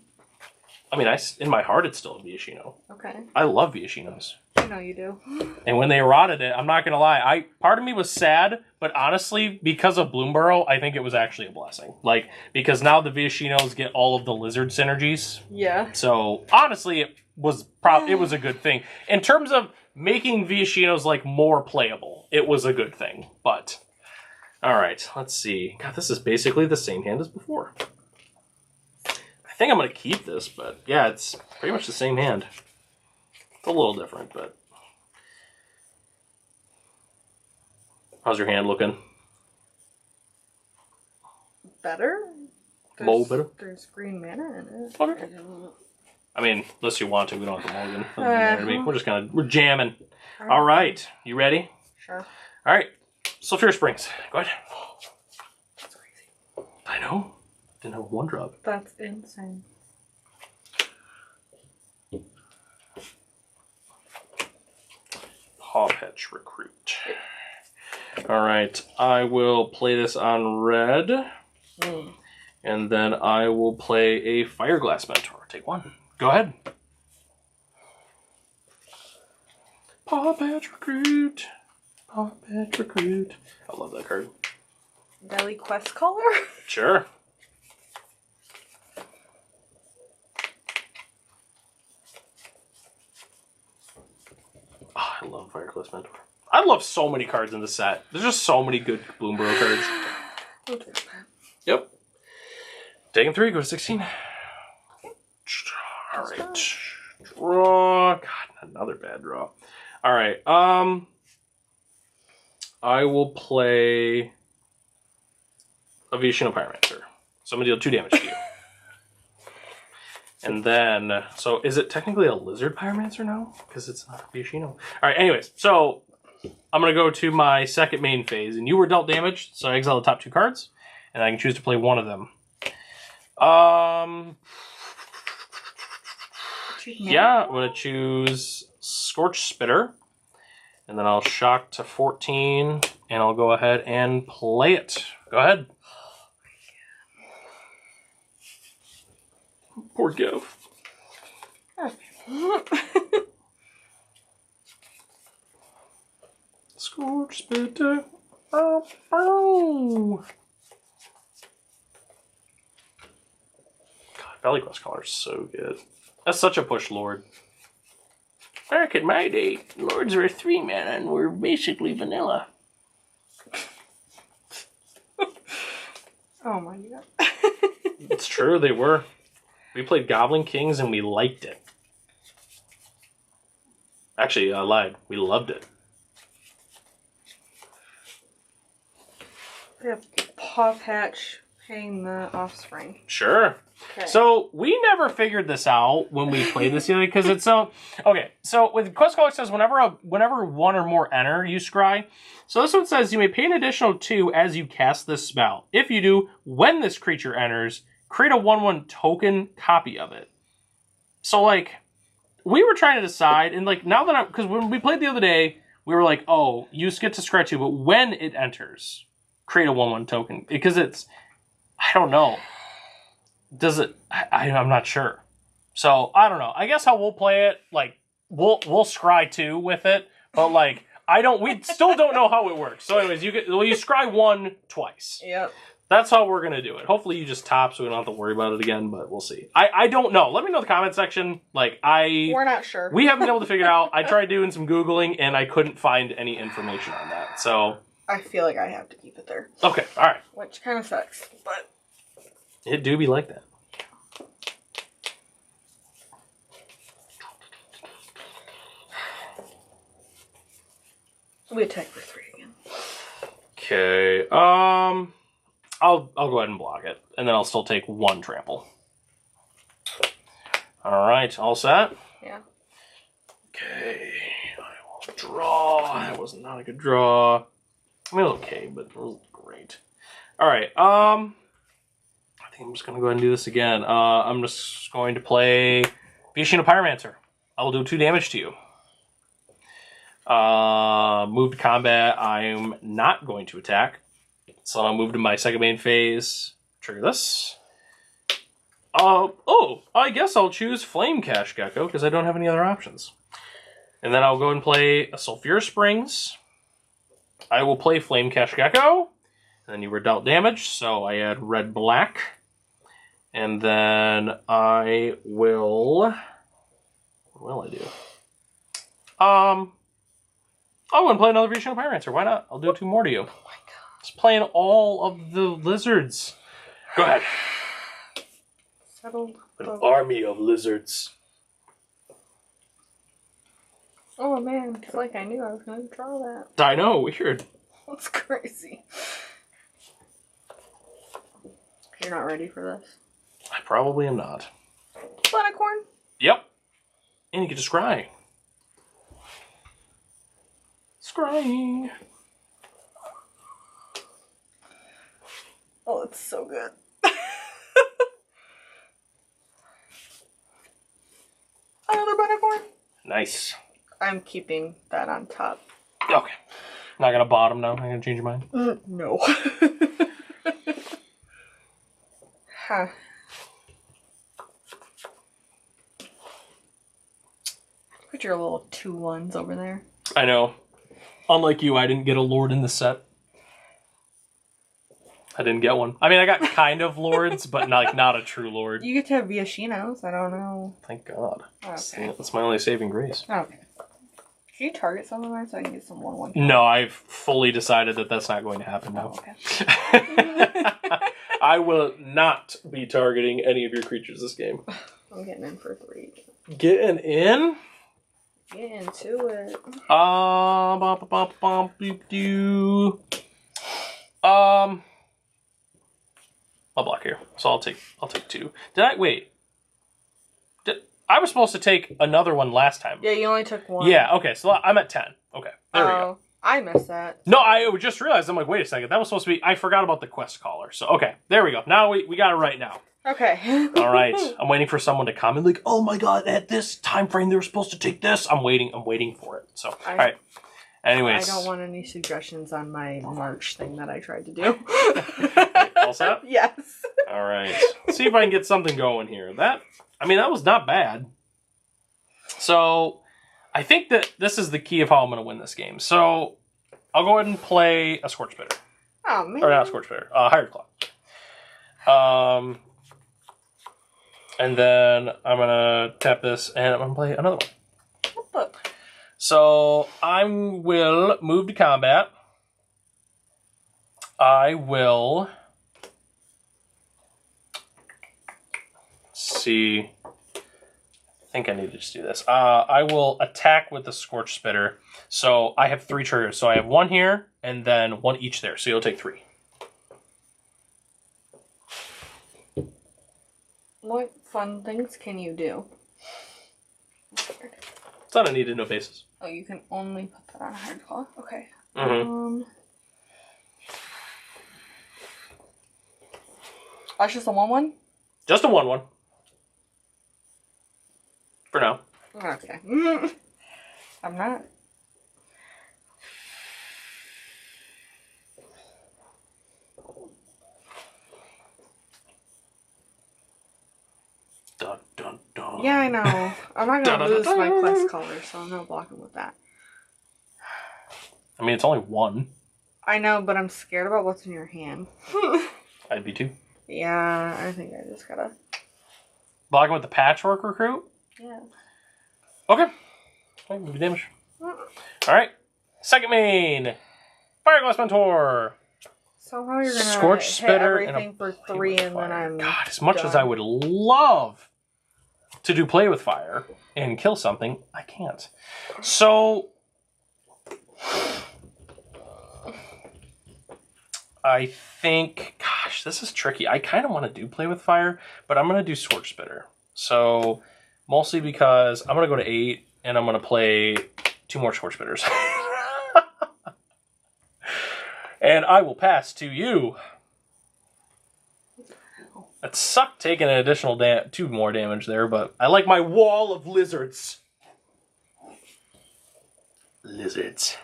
I mean, in my heart, it's still a Viashino. Okay. I love Viashinos. I know you do. And when they rotted it, I'm not going to lie, part of me was sad, but honestly, because of Bloomburrow, I think it was actually a blessing. Like, because now the Viashinos get all of the lizard synergies. Yeah. So, honestly, it was a good thing. In terms of making Viashinos, like, more playable, it was a good thing. But, alright, let's see. God, this is basically the same hand as before. I think I'm going to keep this, but yeah, it's pretty much the same hand. It's a little different, but... How's your hand looking? Better? Better? There's green mana in it. Okay. I mean, unless you want to, we don't have to mulligan. Doesn't matter to me. We're jamming. All right. You ready? Sure. All right. Sulfur Springs. Go ahead. That's crazy. I know. Didn't have 1 drop. That's insane. Pawpatch Recruit. All right. I will play this on red. And then I will play a Fireglass Mentor. Take 1. Go ahead. Pawpatch Recruit. Pawpatch Recruit. I love that card. Valley Quest Caller? Sure. Oh, I love Fireglass Mentor. I love so many cards in the set. There's just so many good Bloomburrow cards. Yep. Taking 3, go to 16. All right. Draw. God, another bad draw. All right. I will play a Viashino Pyromancer. So I'm going to deal 2 damage to you. And then, so is it technically a Lizard Pyromancer now? Because it's not a Viashino. All right, anyways. So I'm going to go to my second main phase. And you were dealt damage, so I exile the top 2 cards. And I can choose to play one of them. Yeah, I'm going to choose Scorch Spitter. And then I'll shock to 14. And I'll go ahead and play it. Go ahead. Poor Gov. Scorch Spitter. Oh, oh. God, Valley Quest Caller is so good. That's such a push Lord. Back in my day, Lords were 3 mana and were basically vanilla. Oh my god. It's true, they were. We played Goblin Kings and we liked it. Actually, I lied. We loved it. We have Pawpatch paying the offspring. Sure. Okay. So we never figured this out when we played this the other because it's so okay. So with Quest Caller, it says whenever 1 or more enter, you scry. So this one says you may pay an additional 2 as you cast this spell. If you do, when this creature enters, create a 1/1 token copy of it. So like we were trying to decide, and like now that because when we played the other day, we were like, oh, you get to scry 2, but when it enters, create a 1/1 token because it's I don't know. Does it? I'm not sure. So I don't know. I guess how we'll play it, like we'll scry 2 with it, but like We still don't know how it works. So anyways, you scry 1 twice. Yep. That's how we're going to do it. Hopefully you just top so we don't have to worry about it again, but we'll see. I don't know. Let me know in the comment section. We're not sure. We haven't been able to figure it out. I tried doing some Googling, and I couldn't find any information on that. So I feel like I have to keep it there. Okay, all right. Which kind of sucks, but... It do be like that. We attack for 3 again. Okay, I'll go ahead and block it, and then I'll still take 1 trample. All right, all set? Yeah. Okay, I will draw. That was not a good draw. I mean, okay, but it was great. All right, I think I'm just going to go ahead and do this again. I'm just going to play Viashino Pyromancer. I will do 2 damage to you. Move to combat. I'm not going to attack. So I'll move to my second main phase. Trigger this. I guess I'll choose Flame Cash Gecko because I don't have any other options. And then I'll go and play a Sulphur Springs. I will play Flame Cash Gecko. And then you were dealt damage, so I add red-black. And then I will... What will I do? I'll go and play another Viashino Pyromancer. Why not? I'll do 2 more to you. Oh my god. Just playing all of the lizards. Go ahead. Settled. An army of lizards. Oh man, it's like I knew I was going to draw that. I know, weird. That's crazy. You're not ready for this? I probably am not. Planicorn? Yep. And you get to scry. Scrying. Oh, it's so good. Another Planicorn? Nice. I'm keeping that on top. Okay. Not gonna bottom now. I'm gonna change your mind. No. Huh. Put your little 2/1s over there. I know. Unlike you, I didn't get a lord in the set. I didn't get one. I mean, I got kind of lords, but not a true lord. You get to have Viashinos. I don't know. Thank God. Okay. That's my only saving grace. Okay. Can you target some of mine so I can get some 1/1? No, I've fully decided that that's not going to happen now. Oh, okay. I will not be targeting any of your creatures this game. I'm getting in for 3. Getting in? Get into it. I'll block here. So I'll take 2. I was supposed to take another one last time. Yeah, you only took 1. Yeah, okay, so I'm at 10. Okay, there we go. I missed that. No, I just realized, I'm like, wait a second, that was supposed to be, I forgot about the quest caller. So, okay, there we go. Now we got it right now. Okay. All right, I'm waiting for someone to comment, like, oh my god, at this time frame they were supposed to take this. I'm waiting for it. So, all right. Anyways. I don't want any suggestions on my March thing that I tried to do. All set? Yes. All right. Let's see if I can get something going here. That was not bad. So, I think that this is the key of how I'm going to win this game. So, I'll go ahead and play a Scorch Bitter. Oh, man. Or not a Scorch Bitter. Hired Claw. And then I'm going to tap this, and I'm going to play another one. Look. So, I will move to combat. I will... see... I think I need to just do this. I will attack with the Scorch Spitter. So I have 3 triggers. So I have 1 here, and then 1 each there. So you'll take 3. What fun things can you do? It's not a need to know basis. Oh, you can only put that on a hard claw? Okay. Mm-hmm. That's just a 1/1? Just a 1/1. For now. Okay. I'm not. Dun, dun, dun. Yeah, I know. I'm not going to lose my quest color, so I'm not blocking with that. I mean, it's only one. I know, but I'm scared about what's in your hand. I'd be too. Yeah, I think I just gotta... Block him with the Patchwork Recruit? Yeah. Okay. Give me damage. Alright. Second main. Fireglass Mentor. Somehow you're gonna Scorch hit Spitter everything and for 3 and then I'm God, as much done. as I would love to do Play with Fire and kill something, I can't. So... I think... Gosh, this is tricky. I kind of want to do Play with Fire, but I'm going to do Scorch Spitter. So, mostly because I'm going to go to 8, and I'm going to play 2 more Scorch Spitters. And I will pass to you. It sucked taking an additional 2 more damage there, but I like my wall of lizards. Lizards.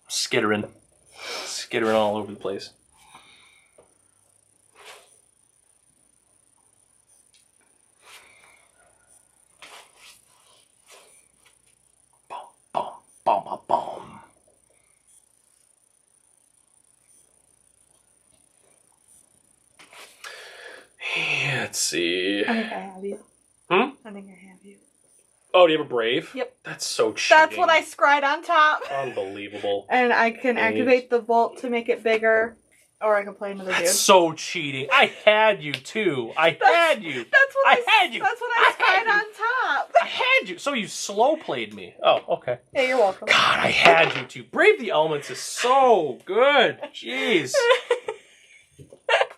Skittering all over the place. Boom, boom, boom, boom. Let's see. I think I have you. Hmm? I think I have you. Oh, do you have a Brave? Yep. That's so cheating. That's what I scried on top. Unbelievable. And I can activate the Bolt to make it bigger. Or I can play another dude. That's so cheating. I had you too. I had you. That's what I had you. That's what I scried on top. I had you. So you slow played me. Oh, okay. Yeah, you're welcome. God, I had you too. Brave the Elements is so good. Jeez.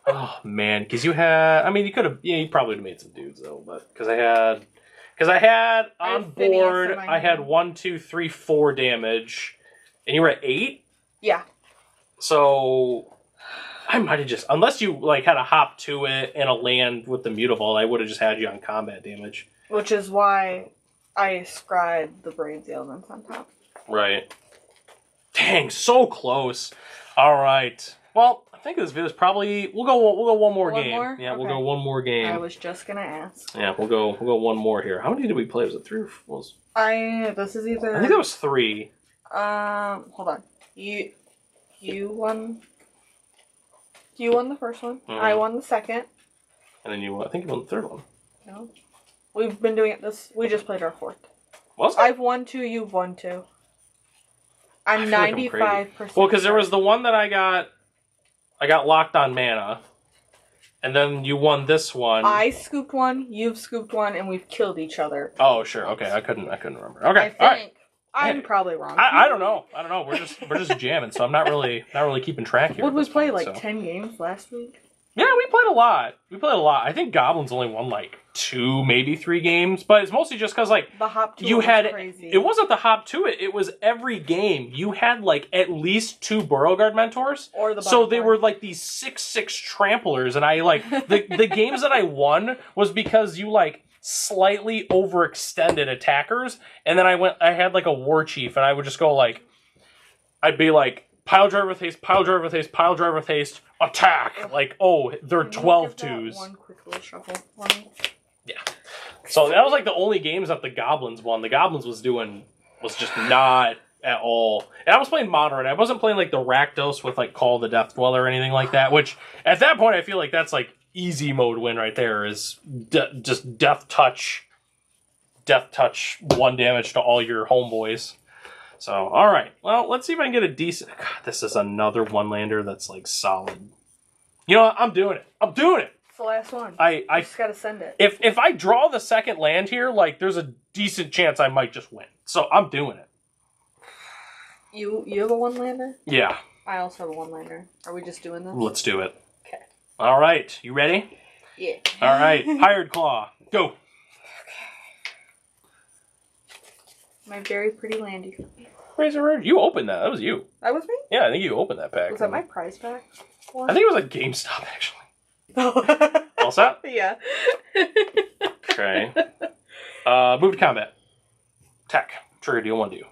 Oh man, because you had. I mean, you could have. Yeah, you probably would have made some dudes though, but because I had on board, I had 1, 2, 3, 4 damage, and you were at 8. Yeah. So I might have just, unless you like had a hop to it and a land with the Mutavault, I would have just had you on combat damage. Which is why I scribed the Brave the Elements on top. Right. Dang, so close. All right. Well, I think this video is probably we'll go one more game. More? Yeah, okay. we'll go one more game. I was just gonna ask. Yeah, we'll go one more here. How many did we play? Was it 3 or 4? This is either. I think that was 3. Hold on. You won. You won the first one. Mm-hmm. I won the second. And then I think you won the third one. No. We've been doing it we just played our 4th. Was it? I've won 2, you've won 2. I'm 95%. Well, because there was the one that I got locked on mana. And then you won this one. I scooped one, you've scooped one, and we've killed each other. Oh, sure. Okay, I couldn't remember. Okay. I think. All right. I'm probably wrong. I don't know. We're just jamming, so I'm not really keeping track here. What did we play, 10 games last week? Yeah, we played a lot. I think Goblins only won 2, maybe 3 games, but it's mostly just because the hop to you had crazy. It wasn't the hop to it. It was every game you had at least 2 Burrowguard mentors, or the so they were these 6/6 tramplers, and I the games that I won was because you slightly overextended attackers, and then I had a war chief, and I would just go I'd be pile driver with haste, pile driver with haste, pile driver with haste, attack. They're 12 twos. One quick little shuffle. Yeah. So that was the only games that the Goblins won. The Goblins was just not at all. And I was playing moderate. I wasn't playing the Rakdos with Call of the Death Dweller or anything like that, which at that point I feel like that's easy mode win right there is just death touch 1 damage to all your homeboys. So, all right. Well, let's see if I can get a decent... God, this is another one-lander that's, solid. You know what? I'm doing it. It's the last one. I just gotta send it. If I draw the second land here, there's a decent chance I might just win. So, I'm doing it. You have a one-lander? Yeah. I also have a one-lander. Are we just doing this? Let's do it. Okay. All right. You ready? Yeah. All right. Hired Claw. Go. My very pretty landy. Razor, you opened that. That was you. That was me? Yeah, I think you opened that pack. Was that my prize pack? I think it was GameStop, actually. All set? Yeah. Okay. Move to combat. Attack. Trigger deal 1 do.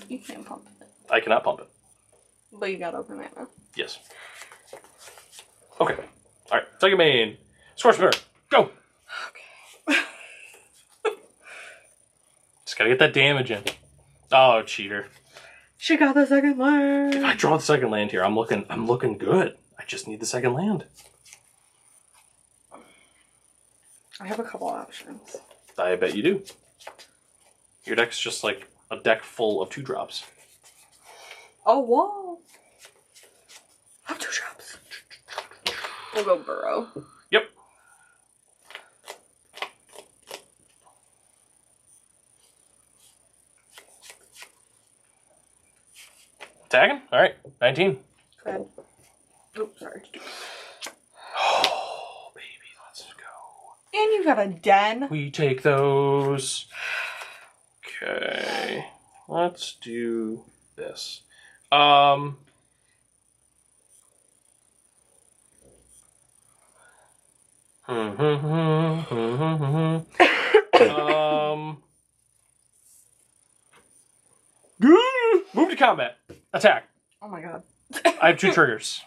You can't pump it. I cannot pump it. But you got open mana. Yes. Okay. Alright, second main. Scorch Spitter. Go! Okay. Just gotta get that damage in. Oh, cheater. She got the second land. If I draw the second land here, I'm looking good. I just need the second land. I have a couple options. I bet you do. Your deck's just like a deck full of 2-drops. Oh, whoa. I have 2 drops. We'll go burrow. Yep. Tagging? Alright, 19. Good. Oops, sorry. Oh, baby, let's go. And you got a den. We take those. Okay. Let's do this. Move to combat. Attack. Oh my god. I have 2 triggers.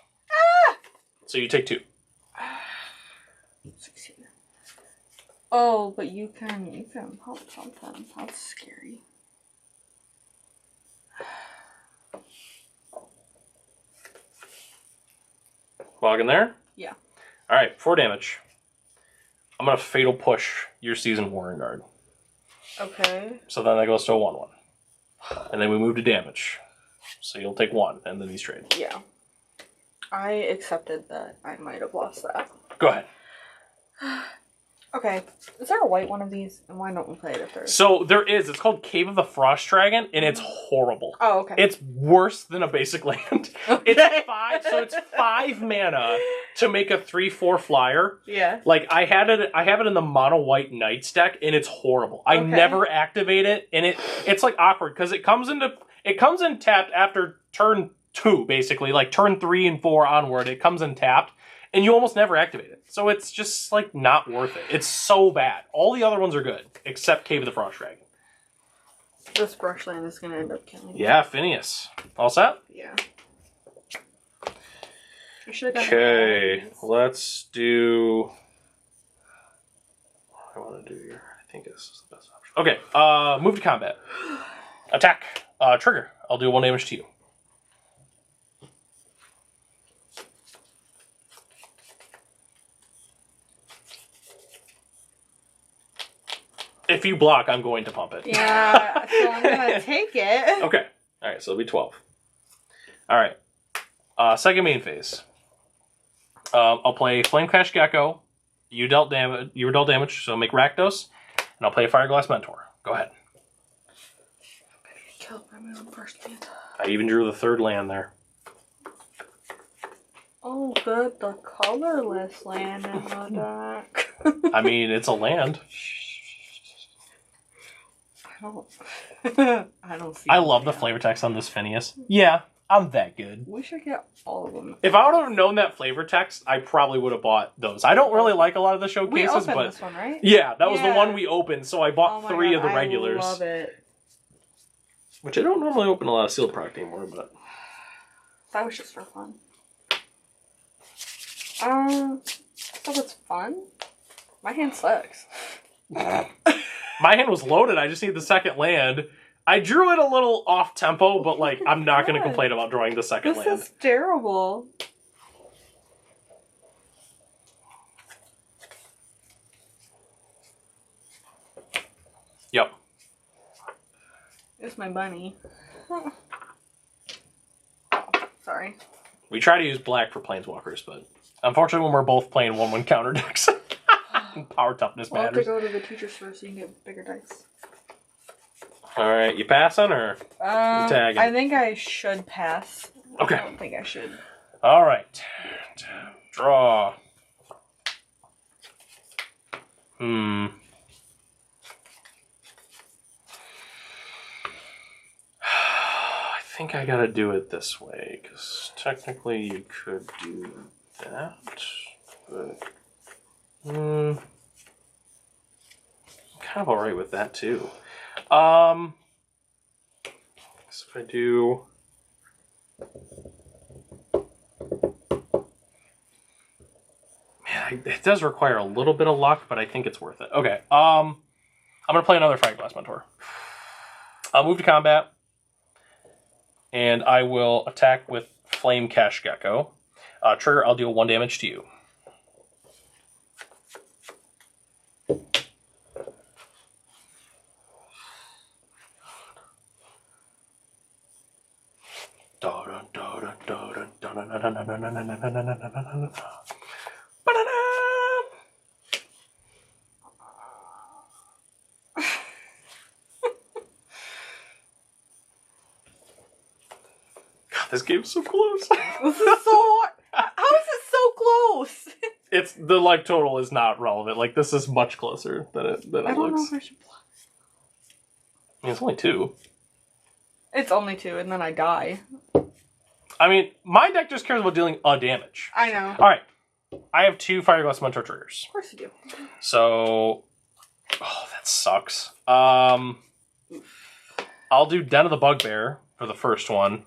So you take 2. 16. Oh, but you can pop something. That's scary. Log in there? Yeah. Alright, 4 damage. I'm gonna Fatal Push your Seasoned Warren Guard. Okay. So then that goes to a 1/1. And then we move to damage. So you'll take 1, and then these trade. Yeah. I accepted that I might have lost that. Go ahead. Okay. Is there a white one of these? And why don't we play it if there's... So there is. It's called Cave of the Frost Dragon, and it's horrible. Oh, okay. It's worse than a basic land. Okay. It's 5 mana to make a 3/4 flyer. Yeah. Like I have it in the mono white Knights deck, and it's horrible. I Okay. never activate it, and it's like awkward because it comes in tapped after turn 2, basically, like turn 3 and 4 onward. It comes in tapped, and you almost never activate it. So it's just like not worth it. It's so bad. All the other ones are good except Cave of the Frost Dragon. This brushland is gonna end up killing me. Yeah, Phineas. All set? Yeah. I should have done Okay, it. let's do. What do I want to do here? I think this is the best option. Okay, move to combat. Attack. Trigger. I'll do 1 damage to you. If you block, I'm going to pump it. Yeah, so I'm gonna take it. Okay. Alright, so it'll be 12. Alright. Second main phase. I'll play Flamecrash Gecko. You were dealt damage, so make Rakdos. And I'll play Fireglass Mentor. Go ahead. I'm gonna get killed by my own first land. I even drew the 3rd land there. Oh, good. The colorless land in the deck. I mean, it's a land. I don't see. I love the flavor text on this Phineas. Yeah, I'm that good. We should get all of them. If I would have known that flavor text, I probably would have bought those. I don't really like a lot of the We showcases, opened but this one, right? yeah, that was the Yeah. one we opened, so I bought Oh my 3 God, of the regulars. I love it. Which I don't normally open a lot of sealed product anymore, but That was just for fun. So it's fun. My hand sucks. my hand was loaded. I just need the second land. I drew it a little off tempo, but like I'm not going to complain about drawing the second This land. is terrible. Yep. It's my bunny. Oh, sorry. We try to use black for planeswalkers, but unfortunately when we're both playing 1/1 counter decks, power toughness We'll have to matters. go to the teacher's first so you can get bigger dice. Alright, you passing or tagging? I think I should pass. Okay. I don't think I should. Alright. Draw. I think I gotta do it this way, because technically you could do that, but I'm kind of alright with that too. So if I do it does require a little bit of luck, but I think it's worth it. Okay, I'm gonna play another Fireglass Mentor. I'll move to combat. And I will attack with Flame Cash Gecko. Trigger, I'll deal 1 damage to you. God, this game's so close. This is so. How is it so close? It's the life total is not relevant. Like this is much closer than it I don't looks. know if I should block. I mean, it's only 2. It's only 2, and then I die. I mean, my deck just cares about dealing a damage. I know. All right, I have 2 Fireglass Mentor triggers. Of course you do. So, oh, that sucks. I'll do Den of the Bugbear for the first one.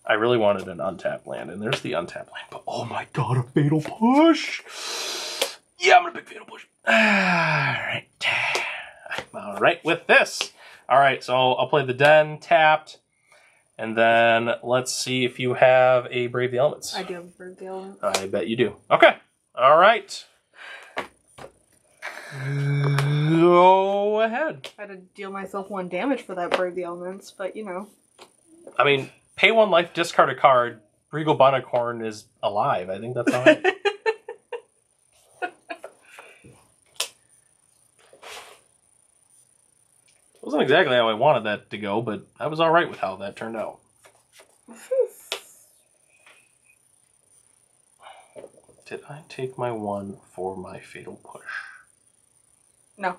I really wanted an untapped land, and there's the untapped land. But oh my god, a Fatal Push! Yeah, I'm gonna pick Fatal Push. Alright. Alright, with this. Alright, so I'll play the Den tapped. And then let's see if you have a Brave the Elements. I do have a Brave the Elements. I bet you do. Okay. Alright. Go ahead. I had to deal myself 1 damage for that Brave the Elements, but you know. I mean, pay 1 life, discard a card. Regal Bonicorn is alive. I think that's all right. Wasn't exactly how I wanted that to go, but I was all right with how that turned out. Did I take my 1 for my Fatal Push? No. I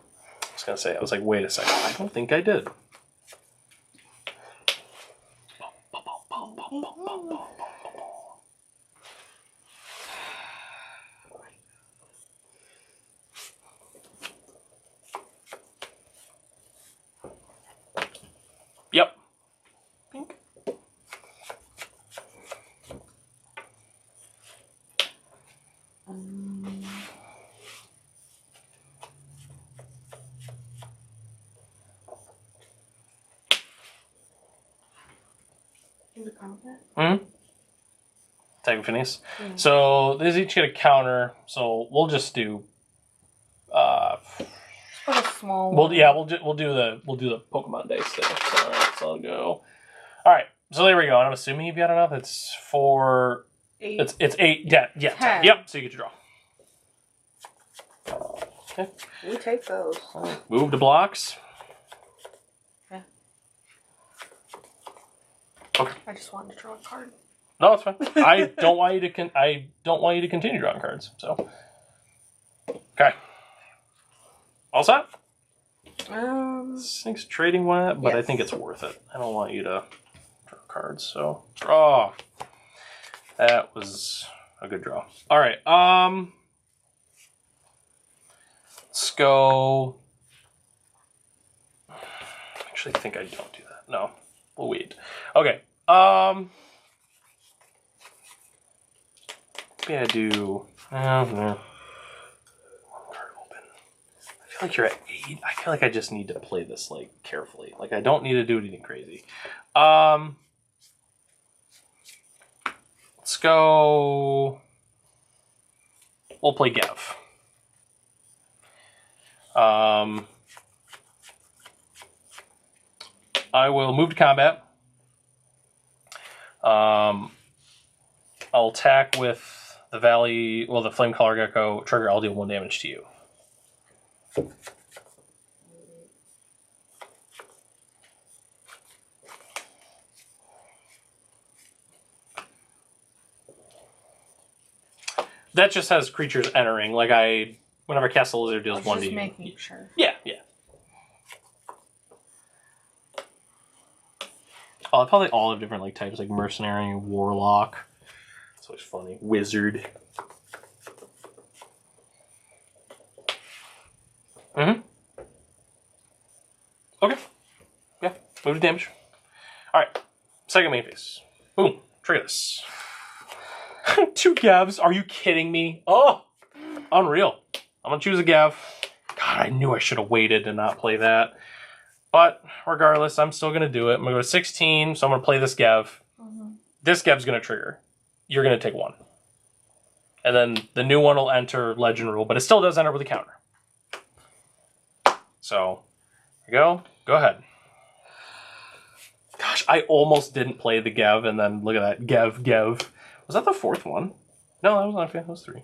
was going to say, I was like, wait a second. I don't think I did. Yep. Pink. Mm-hmm. Type of Phineas. Mm-hmm. So these each get a counter. So we'll just do. Put a small. We'll do the Pokemon dice thing. So, all right, so I'll go. All right. So there we go. And I'm assuming you've got enough. It's 4. 8. It's 8. Yeah. 10. Yep. So you get your draw. Okay. We take those. Move to blocks. Yeah. Okay. I just wanted to draw a card. No, it's fine. I don't want you to continue drawing cards. So. Okay. All set? This thing's trading one, but yes. I think it's worth it. I don't want you to draw cards, so draw. That was a good draw. All right. Let's go. Actually, I think I don't do that. No, we'll wait. Okay. Maybe I do. No. Like you're at 8. I feel like I just need to play this like carefully. Like I don't need to do anything crazy. Let's go. We'll play Gev. I will move to combat. I'll attack with the the Flame Collar Gecko. Trigger, I'll deal 1 damage to you. That just has creatures entering. Like whenever I cast a lizard, deals 1 to you. Just making sure. Yeah. Oh, they probably all have different like types, like mercenary, warlock. It's always funny. Wizard. Mm-hmm. Okay. Yeah. Move to damage. Alright. Second main phase. Boom. Trigger this. 2 Gavs. Are you kidding me? Oh! Unreal. I'm gonna choose a Gav. God, I knew I should have waited to not play that. But regardless, I'm still going to do it. I'm going to go to 16, so I'm going to play this Gev. Mm-hmm. This Gev's going to trigger. You're going to take 1. And then the new one will enter Legend Rule, but it still does enter with a counter. So, here you go. Go ahead. Gosh, I almost didn't play the Gev, and then look at that. Gev. Was that the 4th one? No, that was not. That was 3.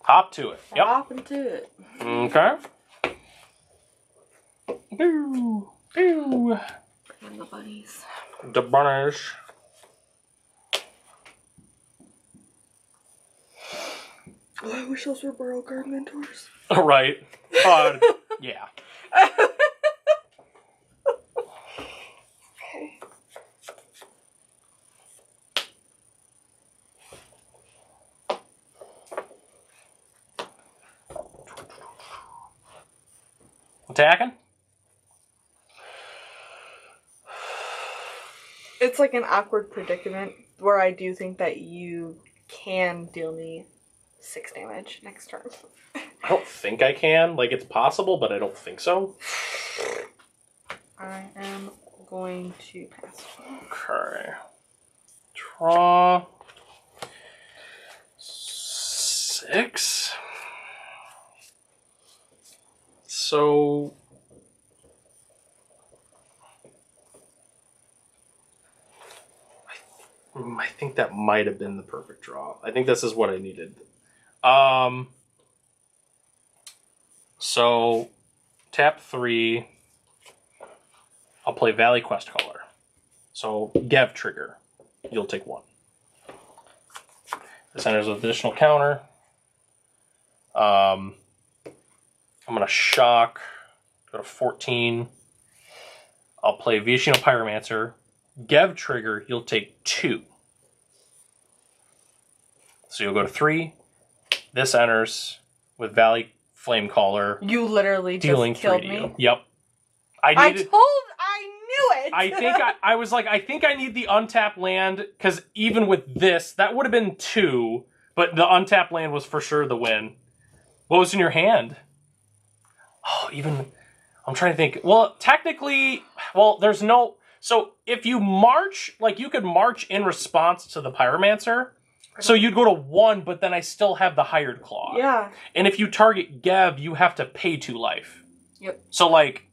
Hop to it. Yep. Hop into it. Okay. Ew. And the bunnies. The bunnies. Oh, I wish those were Burrow Guard mentors. Right. Yeah. Okay. Attacking? It's like an awkward predicament where I do think that you can deal me 6 damage next turn. I don't think I can. Like, it's possible, but I don't think so. I am going to pass. Okay. Draw. 6. So... I think that might have been the perfect draw. I think this is what I needed. So, tap 3. I'll play Valley Quest Caller. So, Gev trigger. You'll take 1. This enters with additional counter. I'm going to shock. Go to 14. I'll play Vishino Pyromancer. Gev trigger, you'll take 2. So you'll go to 3. This enters with Valley Flame Caller. You literally dealing just killed 3 to me. you. Yep. I knew it. I think I need the untapped land, because even with this, that would have been 2, but the untapped land was for sure the win. What was in your hand? Oh, I'm trying to think. Well, technically, there's no... So if you march, like you could march in response to the Pyromancer, so you'd go to 1, but then I still have the Hired Claw. Yeah. And if you target Gev, you have to pay 2 life. Yep. So like,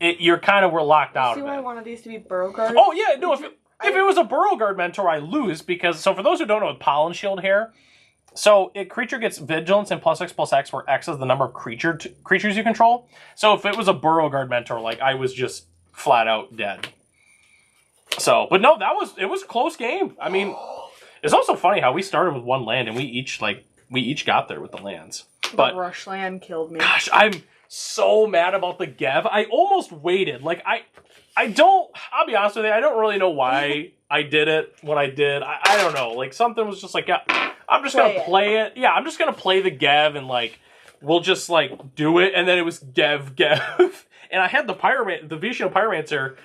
you're kind of locked out of it. See why I wanted these to be Burrow Guards? Oh yeah, no. If it was a Burrow Guard mentor, I lose because. So for those who don't know, with Pollen Shield here, so a creature gets Vigilance and +X/+X, where X is the number of creatures you control. So if it was a Burrow Guard mentor, like I was just flat out dead. So, but no, it was a close game. I mean, it's also funny how we started with 1 land and we each got there with the lands. But the Rush Land killed me. Gosh, I'm so mad about the Gev. I almost waited. Like I'll be honest with you, I don't really know why I did it when I did. I don't know. Like something was just like, yeah, I'm just gonna play it. Yeah, I'm just gonna play the Gev and like we'll just like do it. And then it was Gev. And I had the Vishino Pyromancer.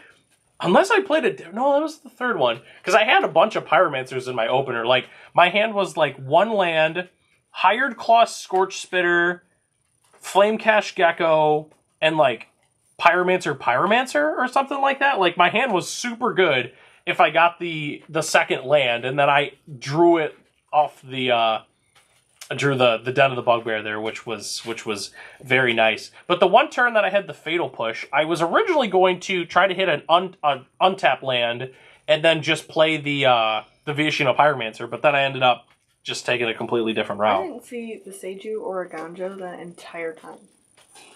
Unless I played it... No, that was the 3rd one. Because I had a bunch of Pyromancers in my opener. Like, my hand was like 1 land, Hired Claw Scorch Spitter, Flame Cash Gecko, and like Pyromancer or something like that. Like, my hand was super good if I got the 2nd land, and then I drew it off the... I drew the Den of the Bugbear there, which was very nice. But the 1 turn that I had the Fatal Push, I was originally going to try to hit an untap land and then just play the Vishino Pyromancer, but then I ended up just taking a completely different route. I didn't see the Seiju or a Ganjo the entire time.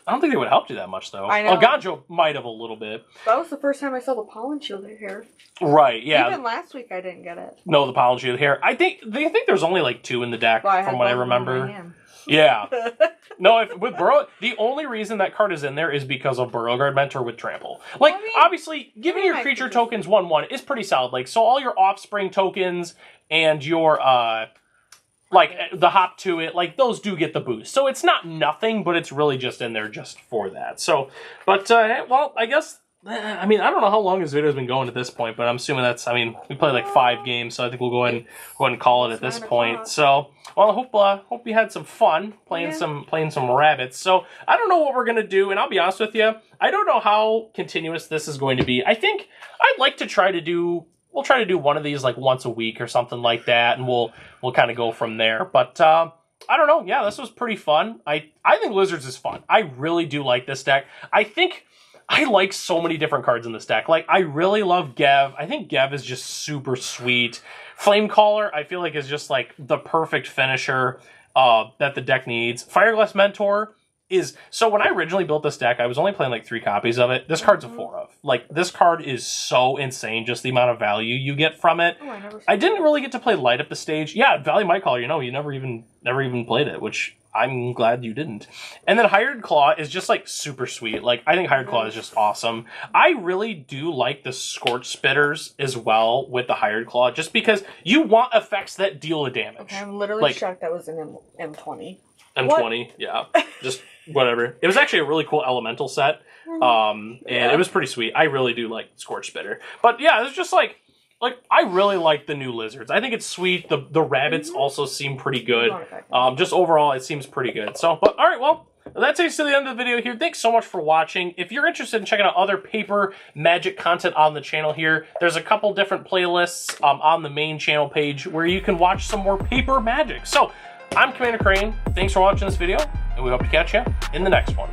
I don't think they would help you that much, though. I know. Ganjo might have a little bit. That was the first time I saw the Pollen Shield here. Right, yeah. Even last week I didn't get it. No, the Pollen Shield here. They think there's only like 2 in the deck, from what I remember. Yeah. No, with Burrow, the only reason that card is in there is because of Burrowguard Mentor with Trample. Like, obviously, giving your creature tokens 1/1 is pretty solid. Like, so all your Offspring tokens and your, like, the hop to it, like, those do get the boost. So it's not nothing, but it's really just in there just for that. So, but, well, I guess, I mean, I don't know how long this video's been going at this point, but I'm assuming that's, I mean, we played like 5 games, so I think we'll go ahead and call it at this point. So, well, I hope you had some fun playing some rabbits. So, I don't know what we're gonna do, and I'll be honest with you, I don't know how continuous this is going to be. I think I'd like to try to do, we'll try to do one of these like once a week or something like that, and we'll kind of go from there. But I don't know. Yeah, this was pretty fun. I think Lizards is fun. I really do like this deck. I think I like so many different cards in this deck. Like, I really love Gev. I think Gev is just super sweet. Flamecaller, I feel like, is just, like, the perfect finisher that the deck needs. Fireglass Mentor is... So, when I originally built this deck, I was only playing, like, 3 copies of it. This card's a 4 of. Like, this card is so insane, just the amount of value you get from it. Oh, I didn't really get to play Light Up the Stage. Yeah, Valley Might Caller, you know, you never even played it, which... I'm glad you didn't. And then Hired Claw is just, like, super sweet. Like, I think Hired Claw is just awesome. I really do like the Scorch Spitters as well with the Hired Claw, just because you want effects that deal the damage. Okay, I'm literally shocked that was an M20. M20, yeah. Just whatever. It was actually a really cool elemental set. And it was pretty sweet. I really do like Scorch Spitter. But yeah, it's just like I really like the new Lizards. I think it's sweet. The rabbits also seem pretty good. Just overall, it seems pretty good. So, but all right, well, that takes us to the end of the video here. Thanks so much for watching. If you're interested in checking out other paper magic content on the channel here, there's a couple different playlists on the main channel page where you can watch some more paper magic. So, I'm Commander Crane. Thanks for watching this video, and we hope to catch you in the next one.